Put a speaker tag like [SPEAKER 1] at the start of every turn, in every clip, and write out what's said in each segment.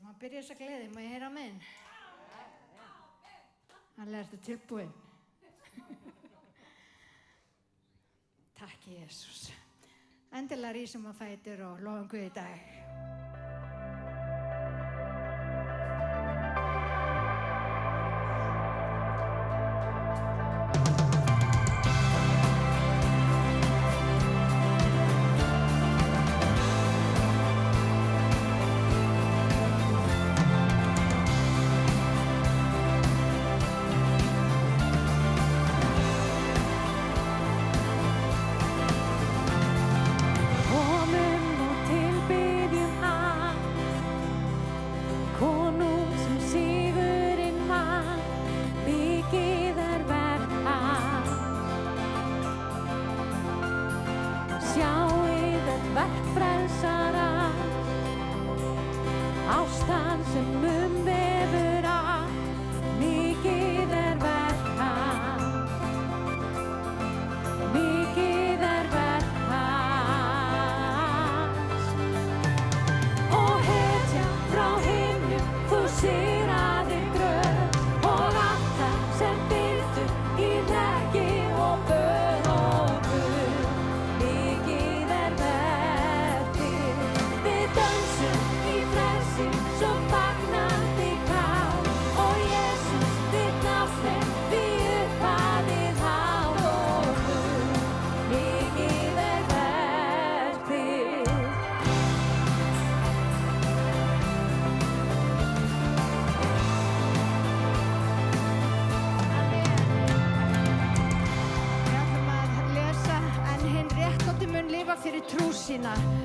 [SPEAKER 1] Má byrja þessa gleði, má ég heyra amen? Allir ertu tilbúin? Takk Jesús. Endilega rísum á fætur og lofum Guð í dag.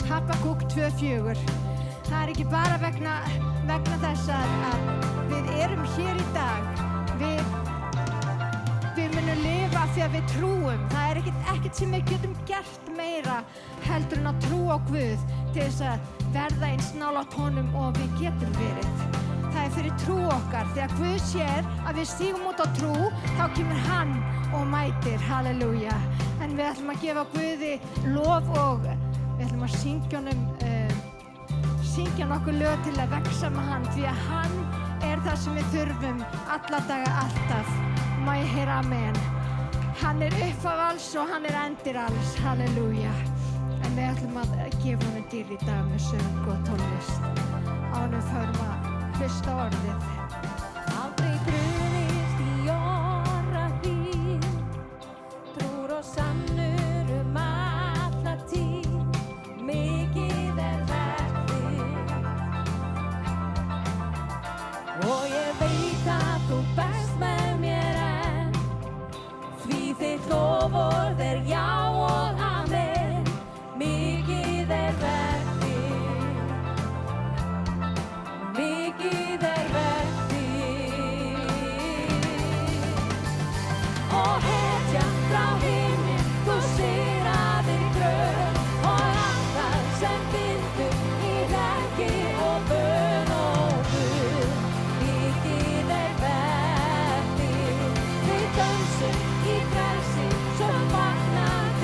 [SPEAKER 1] Habakúk 2:4. Það ekki bara vegna þess að við erum hér í dag. Við munum lifa af því að við trúum. Það er ekkert sem við getum gert meira heldur en að trúa á Guð til þess að verða eins nálægt honum og við getum verið. Það er fyrir trú okkar. Þegar Guð sér að við stígum út á trú, þá kemur hann og mætir. Halleluja. En við ætlum að gefa Guði lof og við ætlum að syngja nokkur lög til að vexa með hann því að hann er það sem við þurfum alla daga alltaf. Má ég heyra amen. Hann er upphaf alls og hann er endir alls. Halleluja. En við ætlum að gefa honum dýr í dag með söng og tónlist. Ánum förum að hlusta á orðið. Aldrei brugðist í orra hríð, trúr og sannur alla tíð. Mikið verk þitt og ég veit að þú berst með mér enn, því þitt loforð já og amen. Mikið verk þitt, mikið verk þitt og hetja frá himni, þú sigraðir gröf sem bindur í hlekki og bön og Guð. Mikið verk þitt, við dönsum í frelsi, svo vaknaði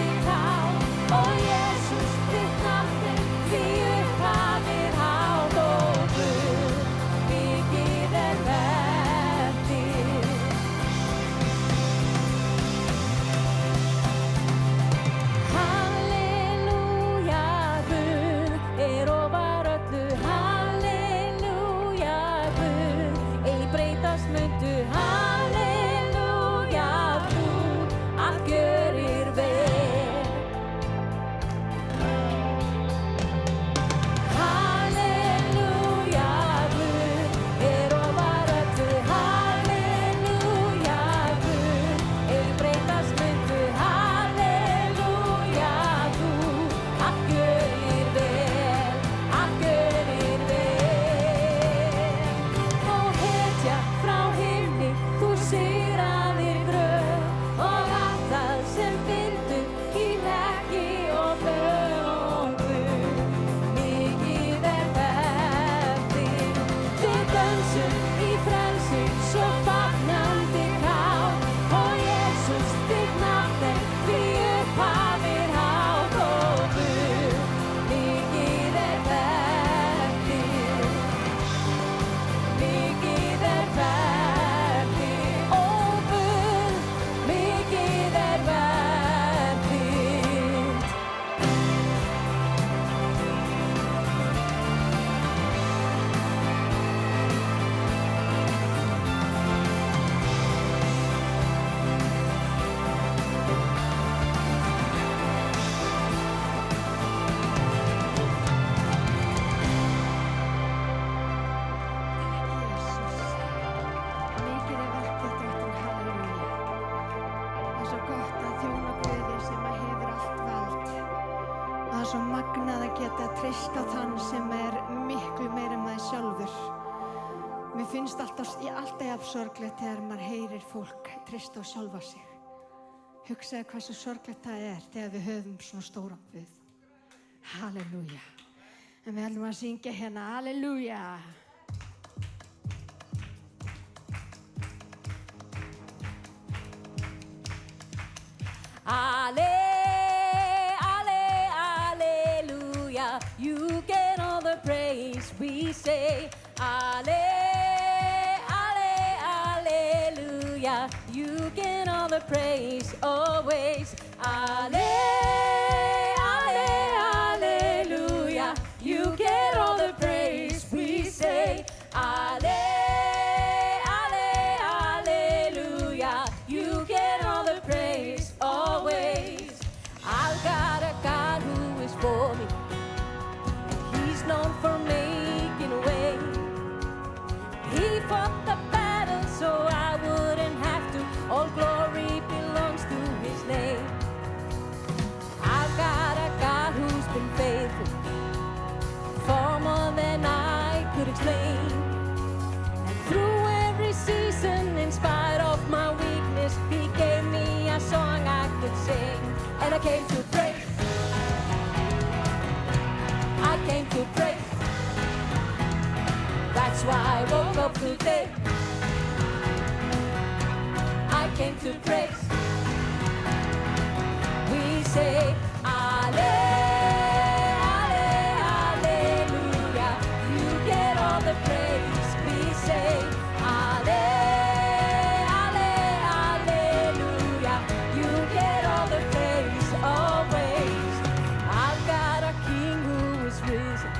[SPEAKER 1] gott að þjóna Guði sem að hefur allt vald. Það er svo magnað að geta treyst á þann sem er miklu meira en maður sjálfur. Mér finnst alltaf jafn sorglegt þegar maður heyrir fólk treysta á sjálfa sig. Hugsaðu hversu sorglegt það er þegar við höfum svona stóran Guð. Halleluja. En við ætlum að syngja hérna, halleluja.
[SPEAKER 2] Alleluia, you get all the praise. We say, Alleluia, you get all the praise always. Alleluia, you get all the praise. We say, Alleluia, you get all the praise always. I've got a God who is for me, and He's known for making a way. He fought the battle so I wouldn't have to. All glory belongs to His name. I've got a God who's been faithful, far more than I could explain. And through every season, in spite of my weakness, He gave me a song I could sing. And I came to praise. I came to praise. That's why I woke up today. I came to praise. We say, Alleluia, you get all the praise. We say, Alleluia, you get all the praise always. I've got a King who is risen.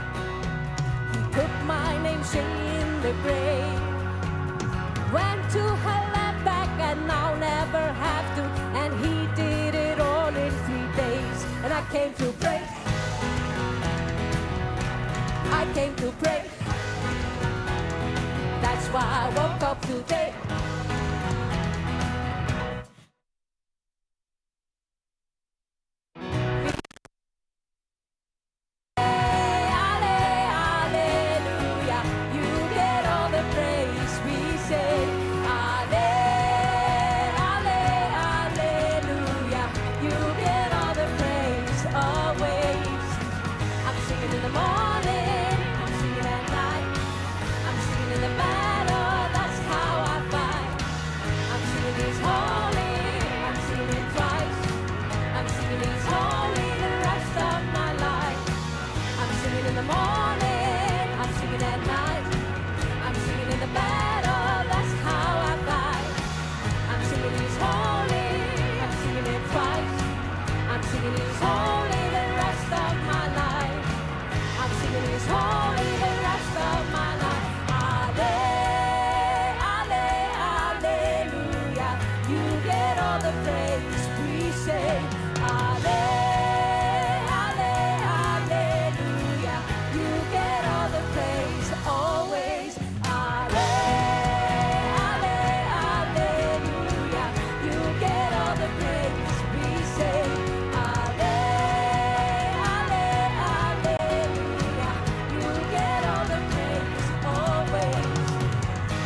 [SPEAKER 2] He took my name, saying the grave. Went to hell and back and now never have to. And He did it all in 3 days. And I came to praise. I came to praise. That's why I woke up today. Alleluia, you get all the praise. We say, Alleluia, you get all the praise always. I'm singing in the morning, I'm singing at night, I'm singing in the battle, that's how I fight. I'm singing He's holy, I'm singing it twice. I'm singing He's holy the rest of my life. I'm singing in the morning, I'm singing at night, I'm singing in the battle, that's how I fight. I'm singing He's holy, I'm singing it twice. I'm singing He's holy the rest of my life. I'm singing He's holy the rest of my life. Alleluia, you get all the praise. We say, Alleluia, you get all the praise always. Alleluia, you get all the praise. We say, Alleluia, you get all the praise always.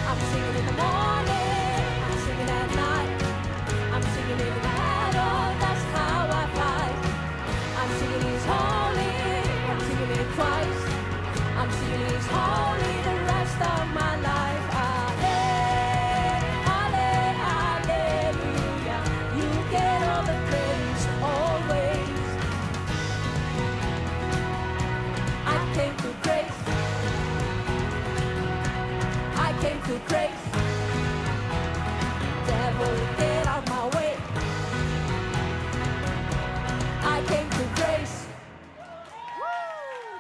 [SPEAKER 2] I'm singing in the morning, I'm singing at night, I'm singing in the battle, that's how I fight. I'm singing He's holy, I'm singing it twice. I'm singing He's holy the rest of my life. Alleluia, you get all the praise always. I came to praise. I came to praise. Devil, get out my way. I came to praise.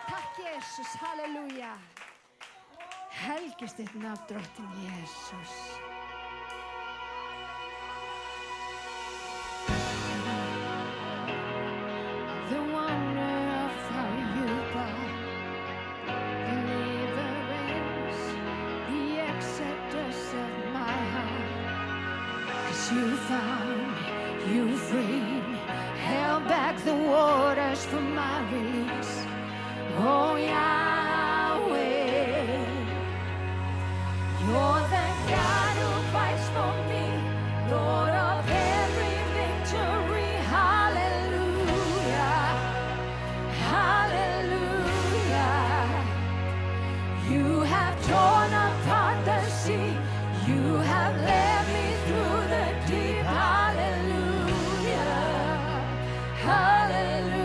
[SPEAKER 1] Takk Jesus, halleluja. Helgist þitt nafn, Drottinn Jesus. The wonder of how you brought deliverance, the exodus of my heart. 'Cause you found me, You freed me, held back the waters for my release. Oh Yahweh, you're the God who fights for me, Lord of every victory. Hallelujah, hallelujah. You have torn apart the sea, you have led me through the deep. Hallelujah, hallelujah.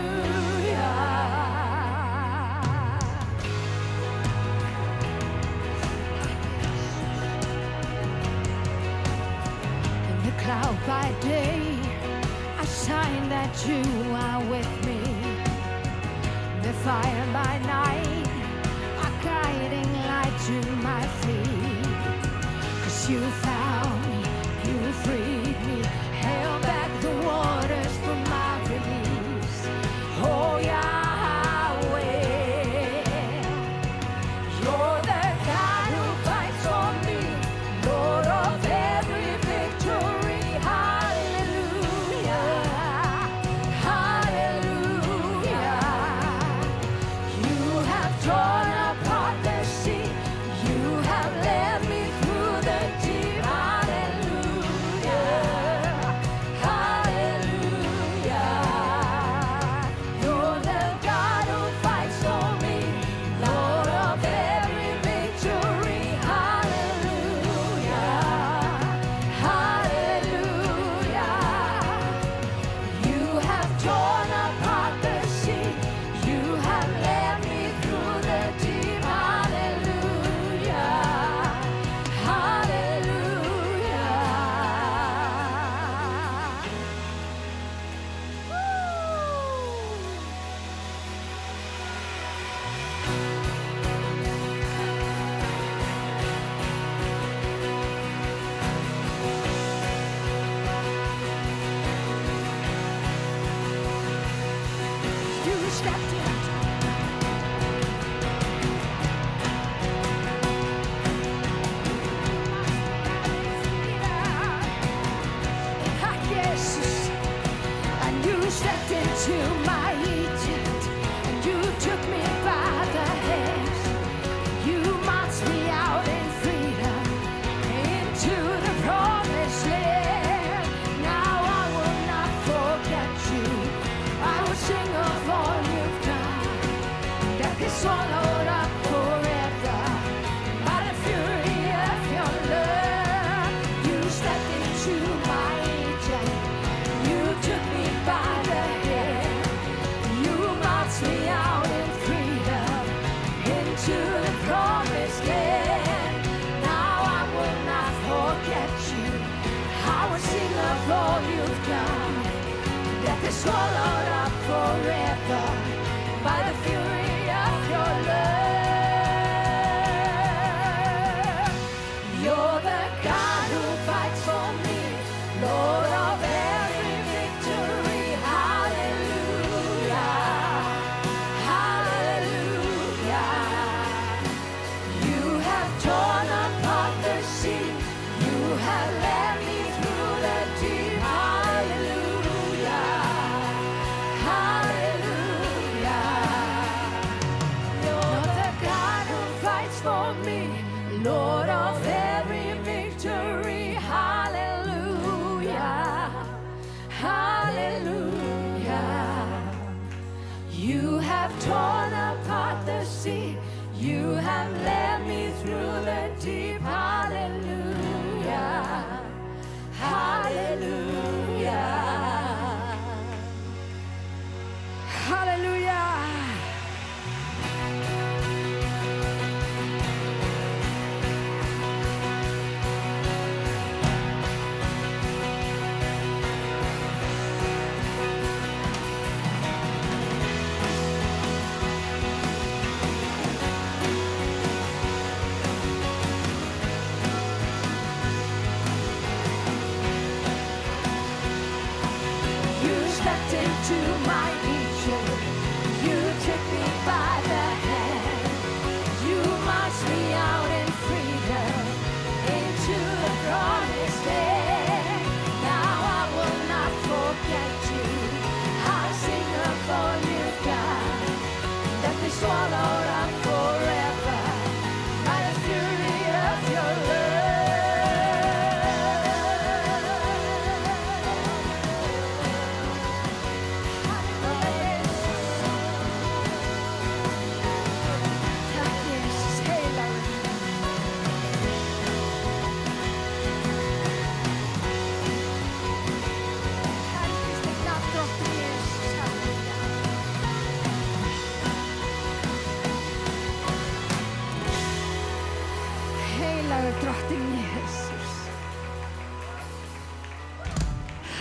[SPEAKER 1] In the cloud by day, a sign that you are with me. The fire by night, a guiding light to my feet. 'Cause you found me, you freed me, held back the waters for my release. Oh Yahweh, you're the God who fights for me, Lord of every victory. Hallelujah, hallelujah. You have torn apart the sea, you have led me through the deep. Hallelujah, hallelujah. You're the God who fights for me, Lord of every victory. Hallelujah, hallelujah. You have torn apart the sea, you have led me through the deep. Hallelujah, hallelujah. You stepped in. Yes, and you stepped into my Egypt, and you took me by the hands. You marched me out in freedom into the promised land. Now I will not forget you. I will sing of all you've done. Death is swallowed up forever by the fury of your love. You stepped into my Egypt. You took me by the hand. You marched me out in freedom into the promised land. Now I will not forget you. I will sing of all you've done. Death is swallowed up forever by the fury of your love. You're the God who fights for me, Lord of every victory. Hallelujah, hallelujah. You have torn apart the sea, you have led me through the deep. Hallelujah, hallelujah. You're the God who fights for me, Lord of every victory. Hallelujah, hallelujah. You have torn apart the sea, you have led me through the deep. Hallelujah, hallelujah, hallelujah. promised land. Now I will not forget.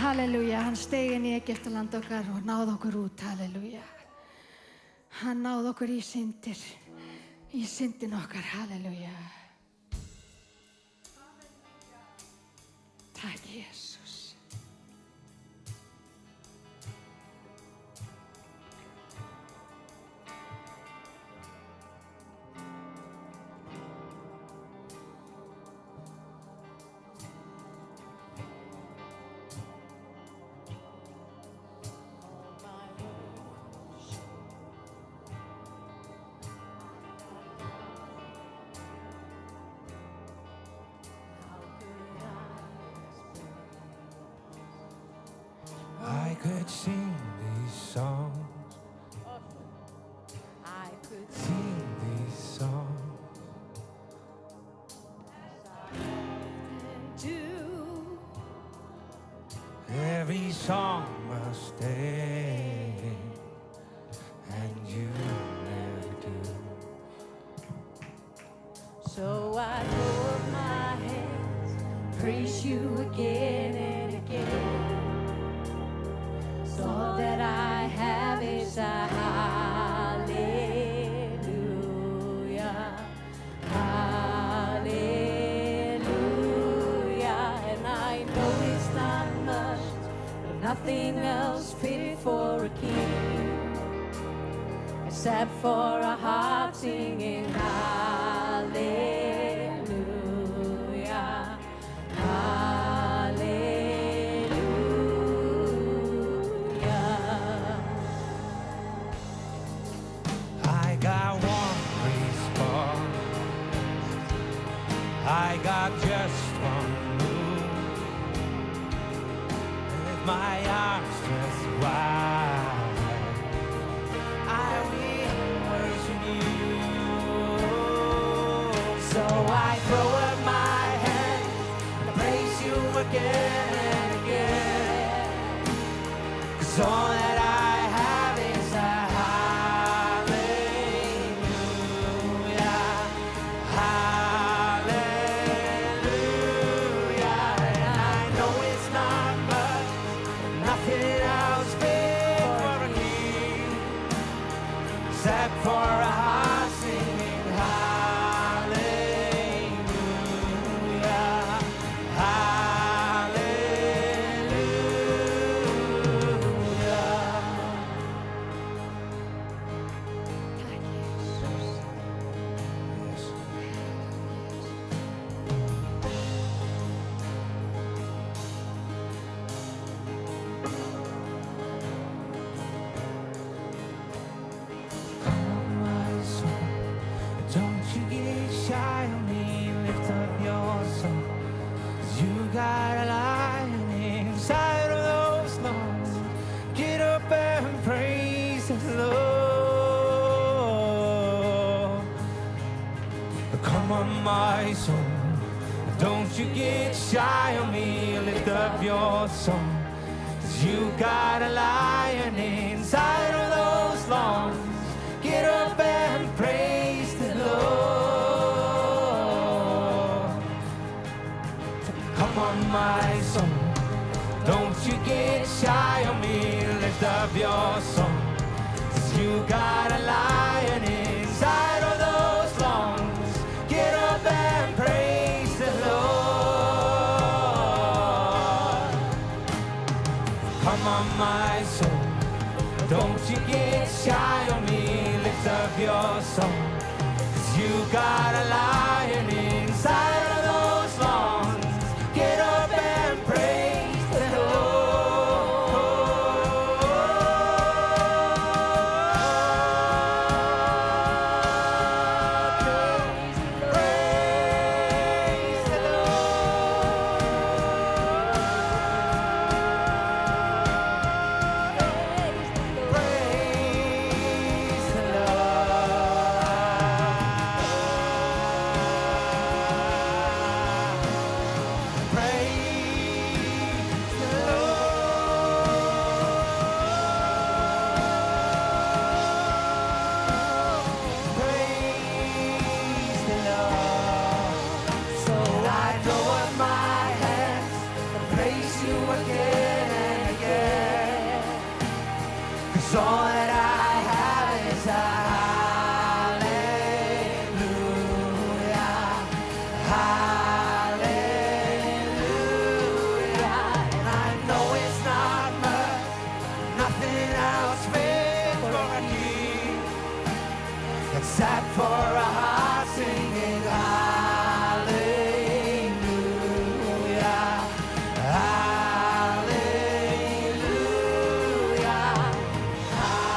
[SPEAKER 1] Halleluja, hann steig inn í Egyptaland okkar og náði okkur út, halleluja. Hann náði okkur í syndir, í syndin okkar, halleluja. Takk, Jesus.
[SPEAKER 3] I could sing these songs,
[SPEAKER 2] I could
[SPEAKER 3] sing these songs.
[SPEAKER 2] do.
[SPEAKER 3] Every song must end, and you never do.
[SPEAKER 2] So I throw up my hands, praise you again and again. So all that I have is a hallelujah, hallelujah. And I know it's not much, but nothing else fit for a king, except for a heart singing hallelujah, hallelujah.
[SPEAKER 3] I got one response. I got just one move. With my arms stretched wide, I will worship you. So I throw up my hands and praise you again and again. 'Cause all that I have is a hallelujah, hallelujah. And I know it's not much, nothing else fit for a king, except for a heart singing hallelujah, hallelujah.
[SPEAKER 1] Takk, Jesus.
[SPEAKER 3] Yes. Come on, my soul, don't you get shy on me, lift up your song. 'Cause you got a lion inside of those lungs. Get up and praise the Lord. Come on, my soul, don't you get shy on me, lift up your song. 'Cause you got a lion inside of those lungs. Get up and praise the Lord. Come on, my soul, don't you get shy on me, lift up your song. 'Cause you got a lion inside of those lungs. Get up and praise the Lord. Come on, my soul, don't you get shy on me, lift up your song. 'Cause you got a lion inside of those lungs. Get up and praise the Lord. Praise the Praise the Lord. Praise the Lord. Praise the Lord. So I throw up my hands and praise you again 'Cause all that I have is a hallelujah, hallelujah. And I know it's not much, nothing else fit for a king, except for a heart singing hallelujah, hallelujah, hallelujah, hallelujah,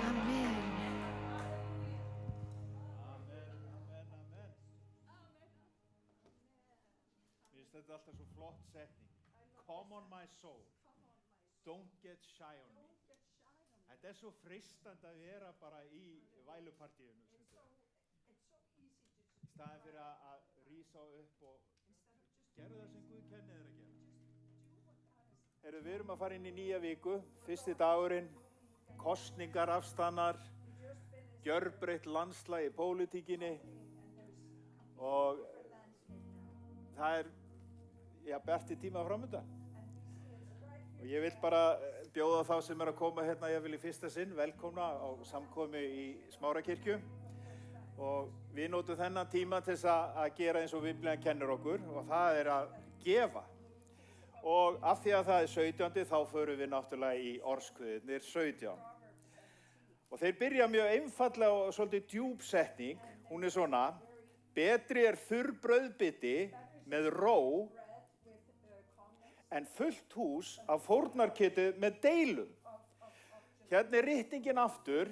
[SPEAKER 1] Amen.
[SPEAKER 4] Mér finnst þetta alltaf svo flott setning. Come on my soul, don't get shy on me. Þetta svo freistandi að vera bara í vælupartíinu. Í staðin fyrir að rísa upp og gera það sem Guð kennir þér að gera. Heyrðu, við erum að fara inn í nýja viku, fyrsti dagurinn, kosningar afstannar, gjörbreytt landslag í pólitíkinni og það bjartir tíma framöndan. Og ég vil bara bjóða þá sem að koma hérna ég vil í fyrsta sinn velkomna á samkomu í Smárakirkju og við notum þennan tíma til þess að gera eins og Biblían kennir okkur og það að gefa. Og af því að það 17. þá förum við náttúrulega í orðskviðirnir 17. Og þeir byrja mjög einfaldlega og svolítið djúp setning, hún svona: betri þurr brauðbiti með ró en fullt hús af fórnarkjöti með deilum. Hérna ritningin aftur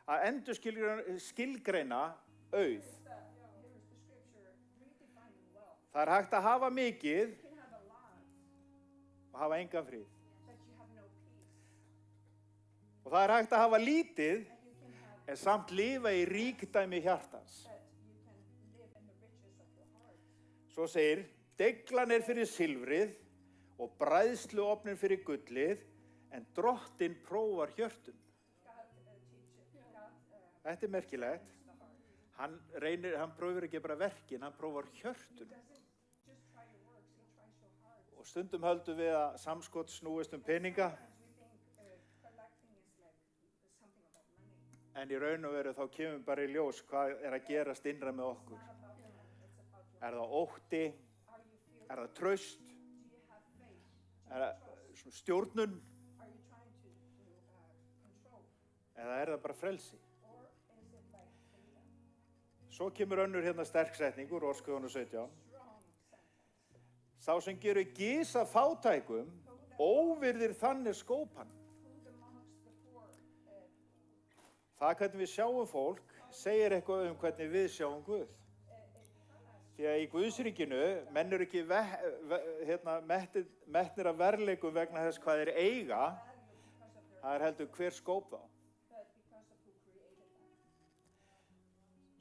[SPEAKER 4] að endurskilgreina auð. Það hægt að hafa mikið og hafa engan frið. Og það hægt að hafa lítið en samt lifa í ríkdæmi hjartans. Svo segir, deglan fyrir silfrið og bræðsluofnin fyrir gullið, en drottinn prófar hjörtun. Þetta merkilegt. Hann prófar ekki bara verkin, hann prófar hjörtun. Og stundum höldum við að samskot snúist peninga. En í raun og veru þá kemur bara í ljós hvað að gerast innra með okkur. Það ótti? Það traust? Það stjórnun? Eða það bara frelsi? Svo kemur önnur hérna sterk setning úr Orðskviðunum 17. Sá sem gerir gys að fátækum, óvirðir þannig skópan. Það hvernig við sjáum fólk segir eitthvað hvernig við sjáum Guð. Því að í Guðsríkinu menn ekki metnir af verðleikum vegna þess hvað þeir eiga, það heldur hver skóp þá.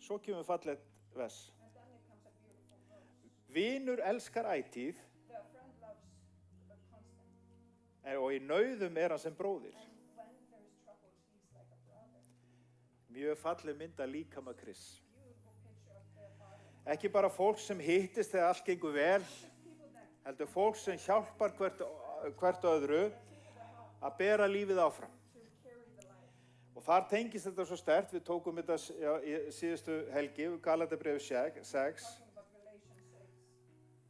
[SPEAKER 4] Svo kemur fallegt vers. Vinur elskar ætíð og í nauðum hann sem bróðir. Mjög falleg mynd að líkama Krists. Ekki bara fólk sem hittist þegar allt gengur vel, heldur fólk sem hjálpar hvert öðru að bera lífið áfram. Og þar tengist þetta svo sterkt, við tókum þetta í síðustu helgi, Galaterbréf 6,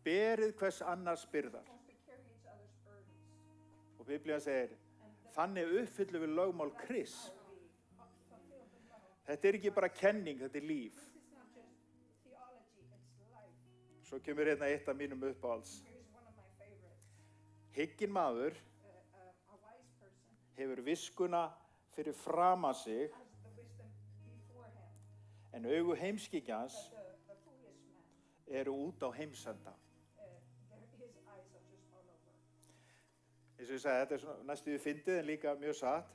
[SPEAKER 4] berið hvers annars byrðar. Og Biblían segir, þannig uppfyllum við lögmál Krists. Þetta ekki bara kenning, þetta líf. Svo kemur hérna eitt af mínum uppáhalds. Hygginn maður hefur viskuna fyrir framan sig En augu heimskyggjans eru út á heimsenda. Eins og ég sagði, þetta svona næstu við fyndið en líka mjög satt.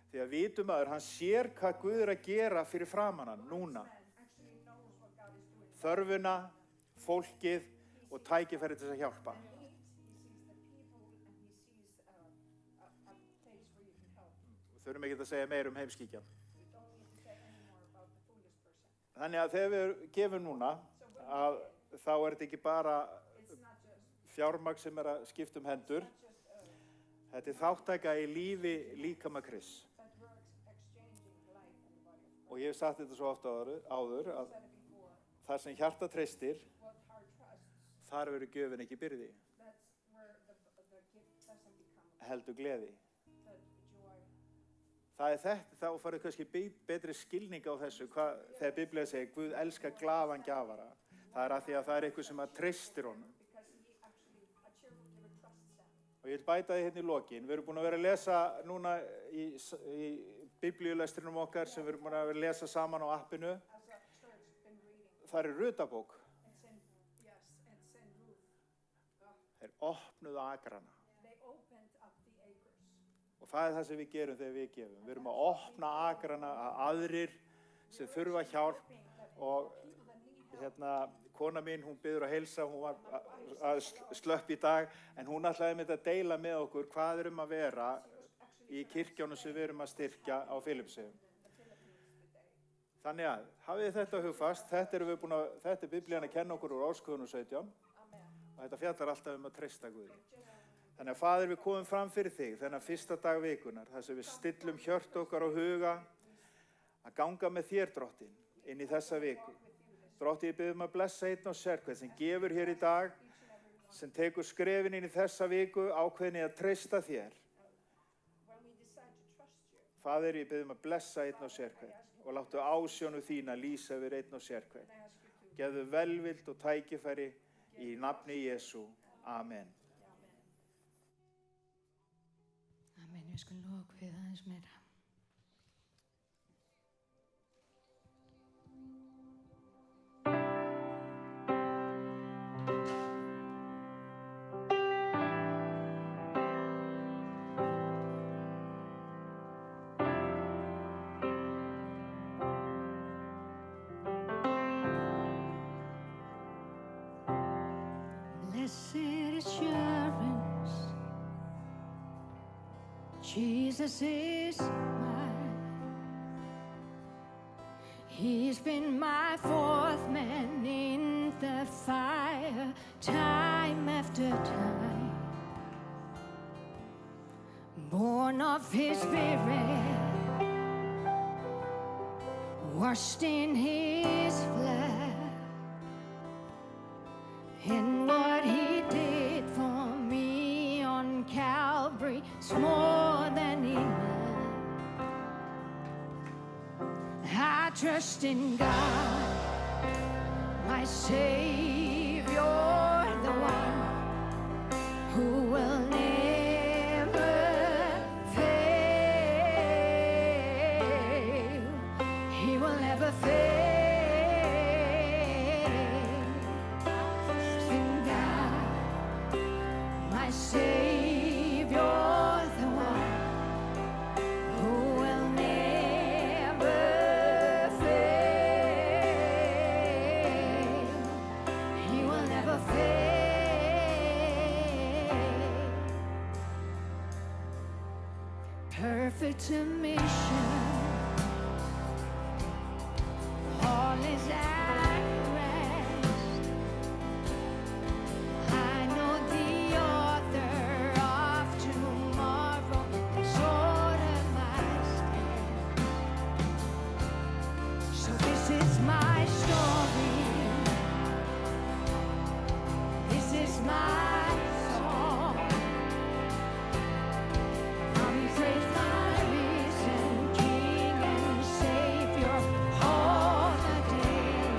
[SPEAKER 4] Því að vitumaður, hann sér hvað Guð að gera fyrir framan hann, núna. Þörfuna, fólkið og tækifæri til að hjálpa. Við þurfum ekki að segja meir heimskíkjan. Þannig að þegar við gefum núna, þá þetta ekki bara fjármagn sem að skipta hendur. Þetta þáttaka í lífi líkama Krists. Og ég hef sagt þetta svo oft áður að þar sem hjarta treystir, þar verður gjöfin ekki byrði. Heldur gleði. Það þetta, þá farið kannski betri skilning á þessu, þegar Biblía segir Guð elskar glaðan gjafara. Það að því að það eitthvað sem að treystir honum. Og ég vil bæta því hérna í lokin. Við erum búin að vera að lesa núna í biblíulestrinum okkar sem við erum búin að vera að lesa saman á appinu. Það Rutabók. Þeir opnuðu agrana. Og það það sem við gerum þegar við gefum. Við erum að opna agrana að aðrir sem þurfa hjálp. Og kona mín, hún biður að heilsa, hún var að slöpp í dag, en hún ætlaði með að deila með okkur hvað að vera í kirkjónu sem við erum að styrkja á Filippseyjum. Þannig að, hafið þetta hugfast, þetta er Biblían að kenna okkur úr Ársköðunum 17 og þetta fjallar alltaf að treysta Guði. Þannig að Faðir, við komum fram fyrir þig þennan fyrsta dag vikunar, þar sem við stillum hjört okkar og huga að ganga með þér, Drottinn, inn í þessa viku. Drottinn, ég biður að blessa einn og sérhvern sem gefur hér í dag, sem tekur skrefin inn í þessa viku, ákveðni að treysta þér. Faðir, ég biður að blessa einn og sérhvern og láttu ásjónu þína lýsa yfir einn og sérhvern. Gefðu velvild og tækifæri í nafni Jesú. Amen.
[SPEAKER 1] Amen, við skulum loka við aðeins meira. Blessed assurance, Jesus is mine. He's been my fourth man in the fire, time after time. Born of His Spirit, washed in His blood. And what He did for me on Calvary is more than enough. I trust in God, my Savior, the one who will never fail. He will never fail. Savior, the one who will never fail. He will never fail. Perfect submission, all is at rest. I know the King and Savior all the day.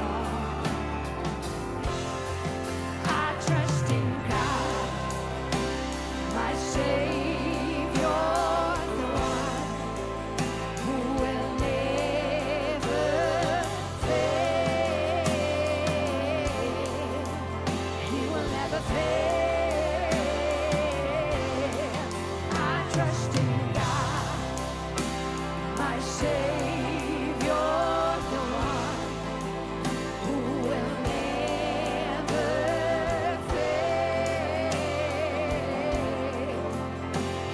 [SPEAKER 2] Savior, the one who will never fail.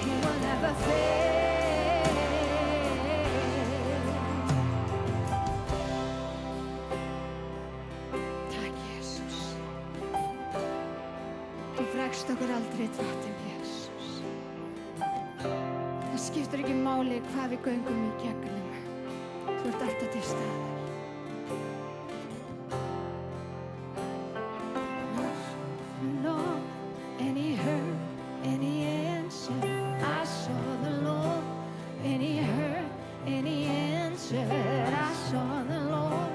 [SPEAKER 2] He will never fail.
[SPEAKER 1] Takk, Jesus. Þú frekst okkur aldrei drottin, Jesus. Það skiptir ekki máli hvað við göngum í gegnum. Þú ert alltaf til staðar. Lord, and He heard, and He answered. I saw the Lord, and He heard, and He answered. I saw the Lord,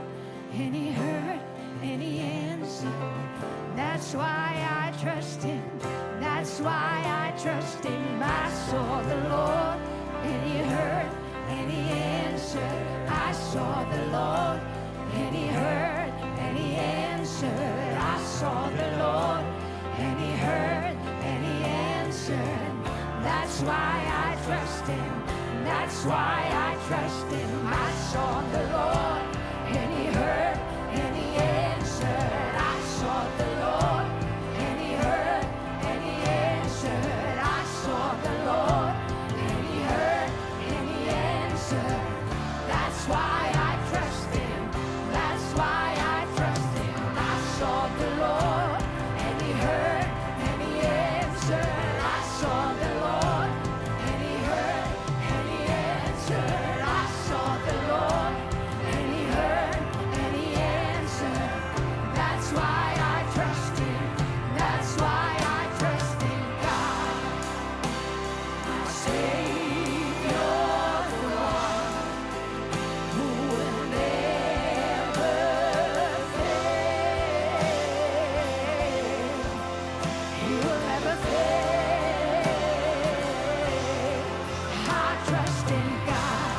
[SPEAKER 1] and He heard, and He answered. That's why I trust Him. That's why I trust Him. I saw the Lord, and He heard, and He answered. I saw the Lord, and He heard, and He answered. I saw the Lord, and He heard, and He answered. That's why I trust Him. That's why I trust Him. I saw the Lord, and He heard, and He answered. I saw the Lord, and He heard, and He answered. I saw the Lord, and He heard, and He answered. That's why I trust Him. That's why I trust Him. I saw the Lord, and He heard, and He answered. I saw the Lord, and He heard, and He answered. I saw the Lord, and He heard, and He answered. That's why I trust Him. That's why I trust in God, my Savior, the one who will never fail. He will never fail. I trust in God,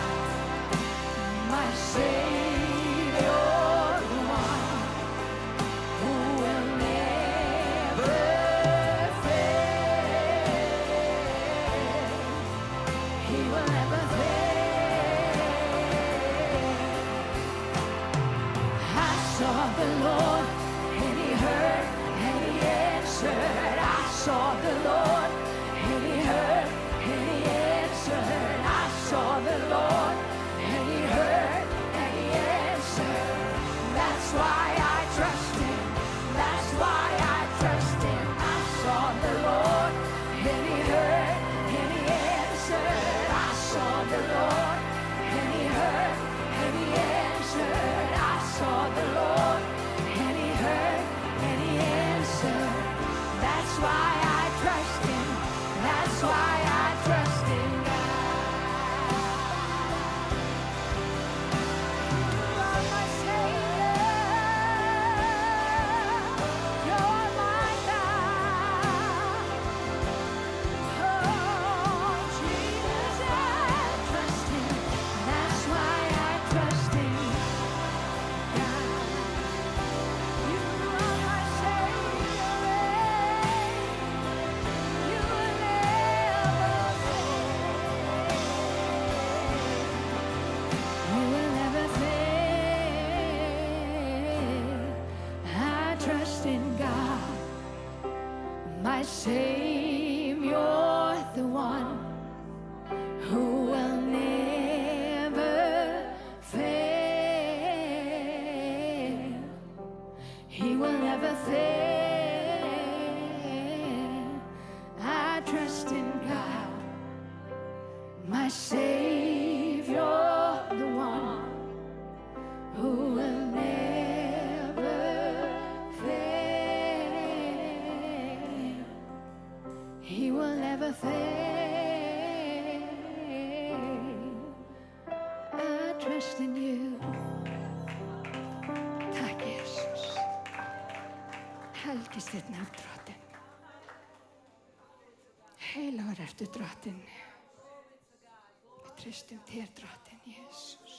[SPEAKER 1] my Savior, the one who will never fail. He will never fail. I saw the Lord, and He heard, and He answered. I saw the Lord, and He heard, and He answered. I saw the Lord, and He heard, and He answered. That's why I trust Him. That's why I trust Him. I saw the Lord, and He heard, and He answered. I saw the Lord, and He heard, and He answered. I saw the Lord, and He heard, and He answered. That's why I trust Him. That's why I trust in God. You are my Savior. You're my God. Oh, Jesus, I trust Him. That's why I trust in God. You are my Savior. You will never fail. You will never fail. I trust in God, my Savior, the one who will never fail. He will never fail. I trust in God, my Savior, the one who will never fail. He will never fail. I trust in you. Takk, Jesus. Helgist þitt nafn, drottinn. Heilagur ertu, drottinn. Við treystum þér, drottinn, Jesus.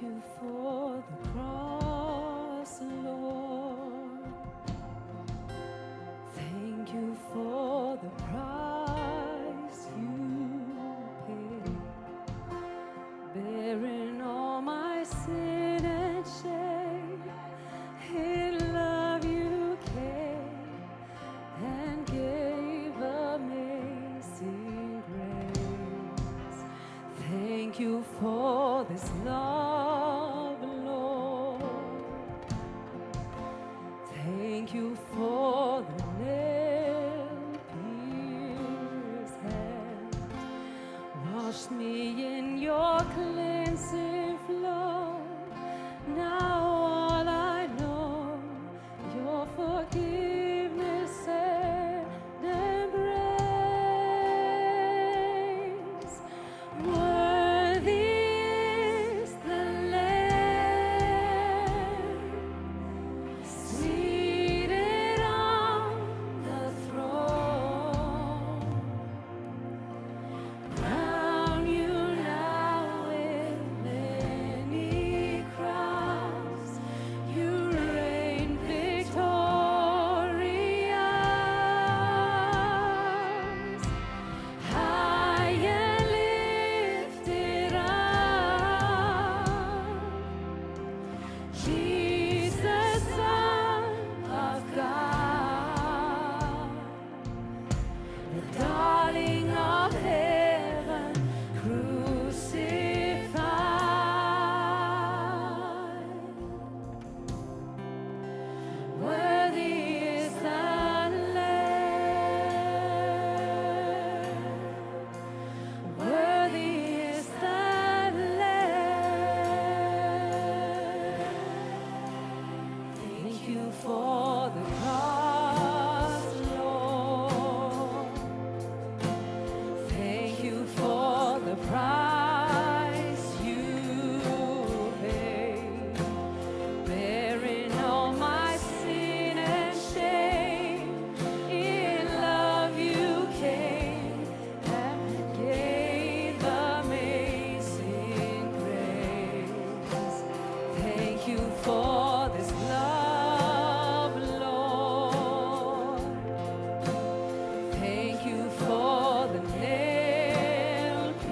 [SPEAKER 2] you for the cross, Lord. Thank you for the price you paid, bearing all my sin and shame. In love you came and gave amazing grace. Thank you for this love, Lord. Thank you for the nail-pierced hand. Wash me in your cleansing flow. Now all I know, your forgiveness and embrace. Worthy is the Lamb seated on the throne. Crown you now with many crowns. You reign victorious, high and lifted up. Jesus, Son of God, the darling of heaven, crucified. Worthy is the Lamb. Worthy is the Lamb. Thank you for the cross, Lord. Thank you for the price you paid, bearing all my sin and shame. In love you came and gave amazing grace. Thank you for this love, Lord. Thank you for the nail-pierced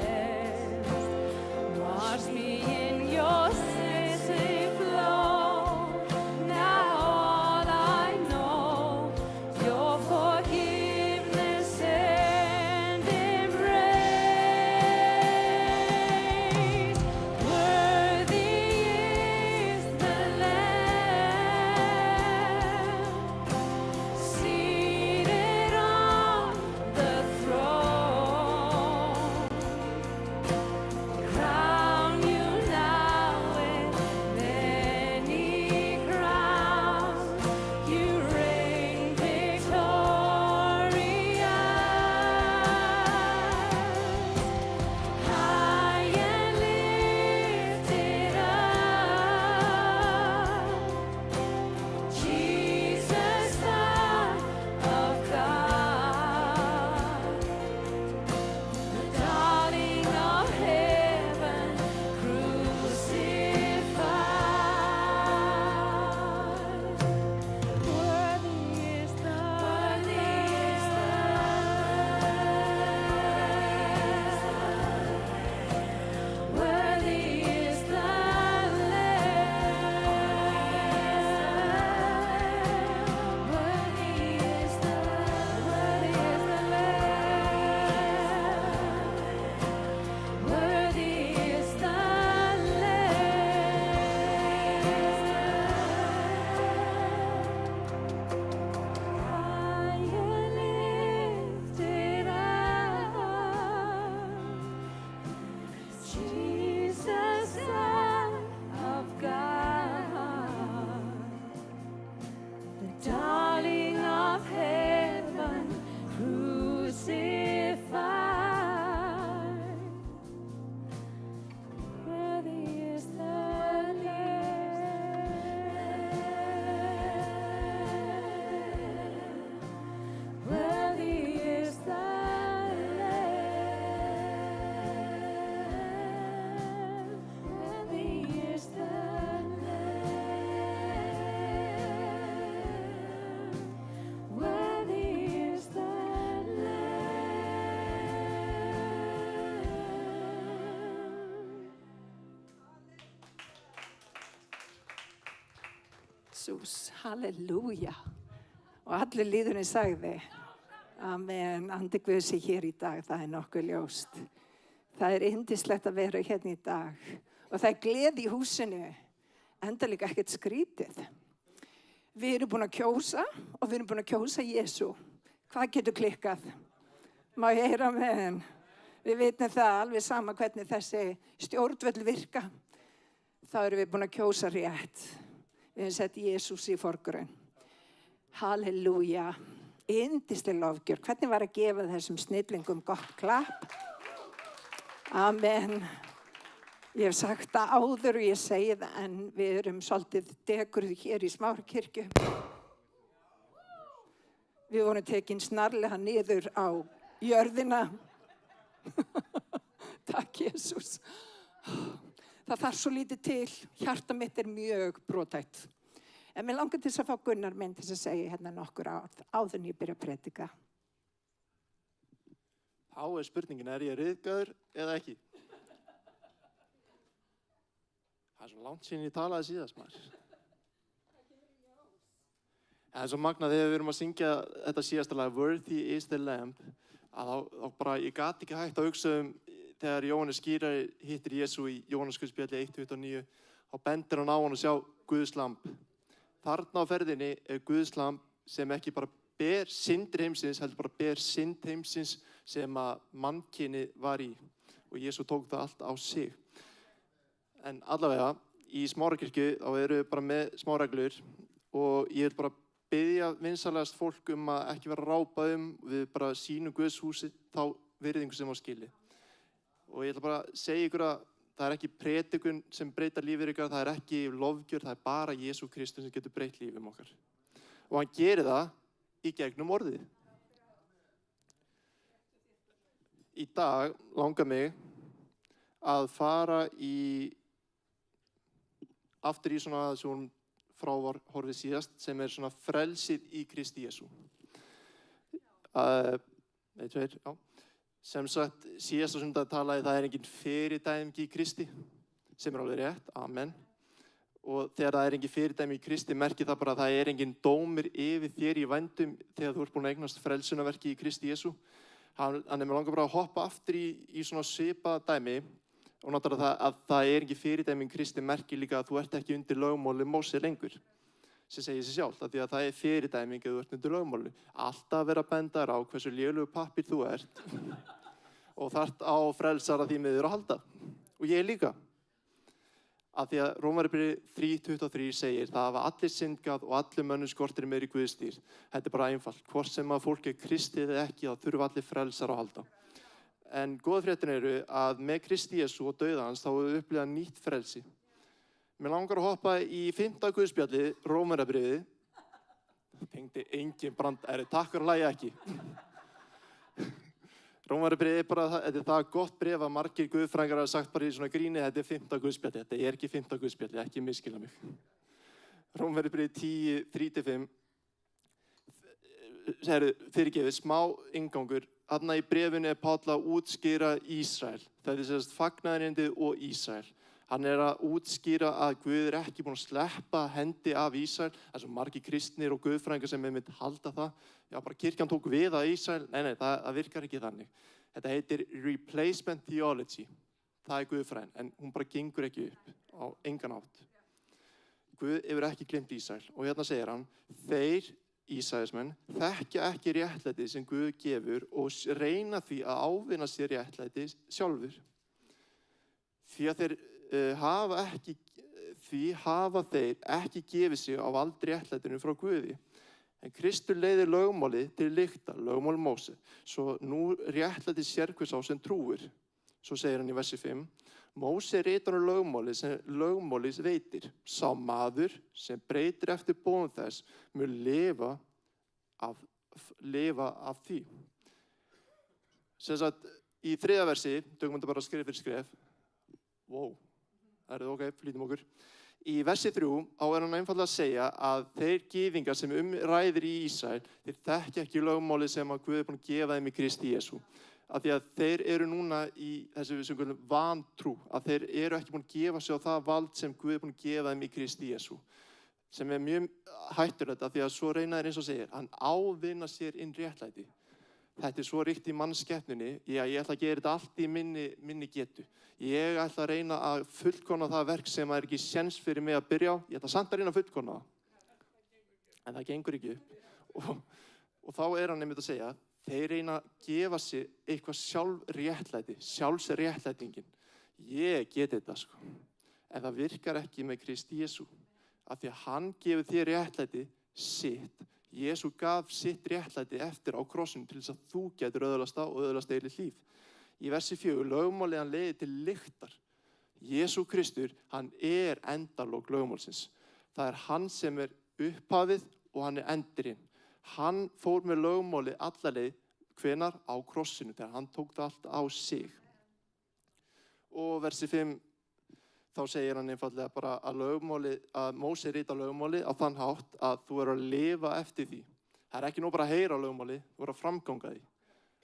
[SPEAKER 2] hands. Wash me in your cleansing flow. Now all I know, your forgiveness and embrace. Worthy is the Lamb seated on the throne. Crown you now with many crowns. You reign victorious, high and lifted up. Jesus, Son of God, the darling of heaven, crucified. Worthy is the Lamb. Worthy is the Lamb. Worthy is the Lamb. Worthy is the Lamb. High and lifted up. Jesus, Son of God, the darling of heaven, crucified. Worthy is the Lamb. Worthy is the Lamb.
[SPEAKER 5] Jésús, halleluja. Og allir líðurinn sagði, amen, andi Guðs er hér í dag, það er nokkuð ljóst. Það er yndislegt að vera hérna í dag. Og það er gleði í húsinu, enda líka ekkert skrítið. Við erum búin að kjósa og við erum búin að kjósa Jesú. Hvað getur klikkað? Má ég heyra með henn? Við vitum það alveg sama hvernig þessi stjórnvöld virka. Þá erum við búin að kjósa rétt. Við höfum sett Jesús í forgrunn. Halleluja. Yndisleg lofgjörð. Hvernig var að gefa þessum snillingum gott klapp? Amen. Ég hef sagt það áður og ég segi það en við erum svolítið deguruð hér í Smárkirkju. Við vorum tekin snarlega niður á jörðina. Takk Jesús. Það þarf svo lítið til. Hjarta mitt er mjög brotætt. En mér langar til að fá Gunnar minn til að segja hérna nokkur áður en ég byrja að predika.
[SPEAKER 6] Þá er spurningin, er ég ryðgaður eða ekki? Það er svo langt síðan ég talaði síðast maður. Það er svo magnað þegar við erum að syngja þetta síðasta lag, Worthy is the Lamb, að þá bara, ég gat ekki hægt að hugsa þegar Jóhannes skýrari hittir Jesú í Jóhannesguðspjalli 1:29, þá bendir hann á hann og sjá Guðs lamb. Þarna á ferðinni er Guðs lamb sem ekki bara ber syndir heimsins, heldur bara ber synd heimsins sem að mannkyni var í. Og Jesú tók það allt á sig. En allavega, í Smárkirkju, þá eru við bara með smá reglur og ég vil bara biðja vinsalegast fólk að ekki vera að rápa við bara sýnum Guðs húsi þá virðingu sem á skili. Og ég ætla bara að segja ykkur að það er ekki predikun sem breytar lífið ykkar, það er ekki lofgjörð, það er bara Jesú Kristus sem getur breytt lífum okkar. Og hann gerir það í gegnum orðið. Í dag langar mig að fara aftur í svona sem frá var horfið síðast, sem er svona frelsið í Kristi Jesú. Sem sagt, síðasta sunnudag talaði það er engin fyrirdæming í Kristi, sem er alveg rétt, amen. Og þegar það er engin fyrirdæming í Kristi, merkir það bara að það er engin dómur yfir þér í vændum þegar þú ert búin að eignast frelsunarverki í Kristi Jesú. Hann er með langar bara að hoppa aftur í svona svipaða dæmi. Og náttúrulega að það er ekki fyrirdæming Kristi merkir líka að þú ert ekki undir lögmáli Móse lengur. Sem segir sig sjálft, af því að það er fyrirdæming að þú ert undir lögmáli. Alltaf vera að benda á hversu lélegur pappír þú ert og þarft á frelsara því miður að halda. Og ég líka. Af því að Rómarbréfið 3:23 segir það hafa allir syndgað og allir mönnum skortir meiri Guðsdýr. Þetta er bara einfalt. Hvort sem að fólk er kristið eða ekki, þá þurfa allir frelsara að halda. En góða fréttin eru að með Kristi Jesú og dauða hans þá hefur við upplifað nýtt frelsi. Mér langar að hoppa í 5. Guðspjalli, Rómarbréfið. Tengdi engin brandæri, takk fyrir að hlæja ekki. Rómarbréfið er bara, þetta er það gott bréf að margir guðfræðingar hafa sagt bara í svona gríni, þetta er 5. Guðspjalli, þetta er ekki 5. Guðspjalli, ekki misskilja mig. Rómarbréfið 10:3-5. Fyrirgefið, smá inngangur. Þarna í bréfinu er Páll að útskýra Ísrael. Það er sérst fagnaðarerindið og Ísrael. Hann er að útskýra að Guð er ekki búinn að sleppa hendi af Ísrael. Það er svo margir kristnir og guðfræðingar sem mynd halda það. Já, bara kirkjan tók við að Ísrael. Nei, það virkar ekki þannig. Þetta heitir replacement theology. Það er guðfræðin, en hún bara gengur ekki upp á engan hátt. Guð hefur ekki gleymt Ísrael. Og hérna segir hann, þeir Ísraelsmenn þekkja ekki réttlæti sem Guð gefur og reyna því að ávinna sér réttlæti sjálfur. Því hafa þeir ekki gefið sig á vald réttlætinu frá Guði. En Kristur leiðir lögmálið til lykta, lögmál Móse. Svo nú réttlæti sérhver sá sem trúir. Svo segir hann í versi 5. Móse ritar lögmálið sem lögmálið veitir. Sá maður sem breytir eftir boðum þess mun lifa af því. Sem sagt, í 3. versi, tökum við þetta bara skref fyrir skref. Wow, það er ok, flýtum okkur. Í versi 3 á er hann einfaldlega að segja að þeir gyðingar sem ræðir í Ísrael, þeir þekkja ekki lögmálið sem að Guð er búinn að gefa þeim í Kristi Jesú. Af því að þeir eru núna í þessu vantrú, að þeir eru ekki búin að gefa sig á það vald sem Guð er búin að gefa þeim í Kristi Jesú. sem mjög hættulegt af því að svo reyna þeir eins og segir, hann ávinna sér inn réttlæti. Þetta svo ríkt í mannskepnunni, ég ætla að gera þetta allt í minni getu. Ég ætla að reyna að fullkomna það verk sem ekki séns fyrir mig að byrja á. Ég ætla samt að reyna að fullkomna það. En það gengur ekki upp. Og þá hann einmitt að segja, þeir reyna að gefa sér eitthvað sjálfréttlæti, sjálfsréttlætingin. Ég get þetta, sko. En það virkar ekki með Kristi Jesú. Af því að hann gefur þér réttlæti sitt. Jesú gaf sitt réttlæti eftir á krossinu til þess að þú getur öðlast og öðlast eilíft líf. Í versi 4, lögmálið hann leiðir til lyktar. Jesú Kristur, hann endalok lögmálsins. Það hann sem upphafið og hann endirinn. Hann fór með lögmálið alla leið, hvenær? Á krossinu, þegar hann tók það allt á sig. Og versi 5, þá segir hann einfallega bara að Móse rita lögmálið á þann hátt að þú að lifa eftir því. Það ekki nóg bara að heyra lögmálið, þú að framganga því.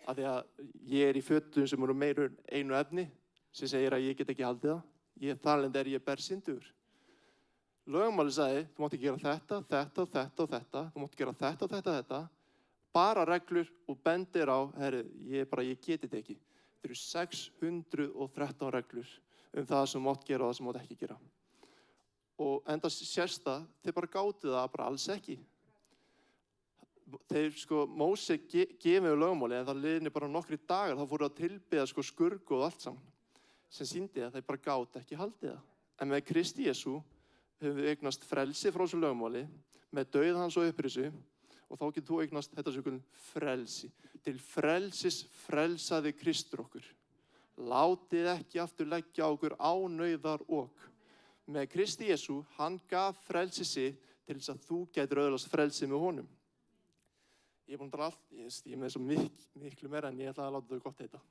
[SPEAKER 6] Af því að ég í fötum sem eru meira einu efni, sem segir að ég get ekki haldið það. Þarlend ég ber syndugur. Lögmálið sagði, þú mátt ekki gera þetta, þetta og þetta og þetta. Þú mátt gera þetta og þetta og þetta. Bara reglur og bendir á, ég geti þetta ekki. Þetta eru 613 reglur það sem mátt gera og það sem mátt ekki gera. Og enda sérst það, þeir bara gátu það bara alls ekki. Þeir Móse gefið lögmáli en það liðni bara nokkri dagar, þá fóru að tilbiðja skurgu og allt saman. Sem sýndi að þeir bara gátu ekki haldið það. En með Kristi Jesú höfum við eignast frelsi frá þessu lögmáli, með dauða hans og upprisu, og þá getur þú eignast þetta frelsi. Til frelsis frelsaði Kristur okkur. Látið ekki aftur leggja á okkur ánauðar ok. Með Kristi Jesú, hann gaf frelsi sitt til þess að þú getur öðlast frelsi með honum. Ég búin að tala allt, ég með svo miklu meira en ég ætla að láta þau gott heita.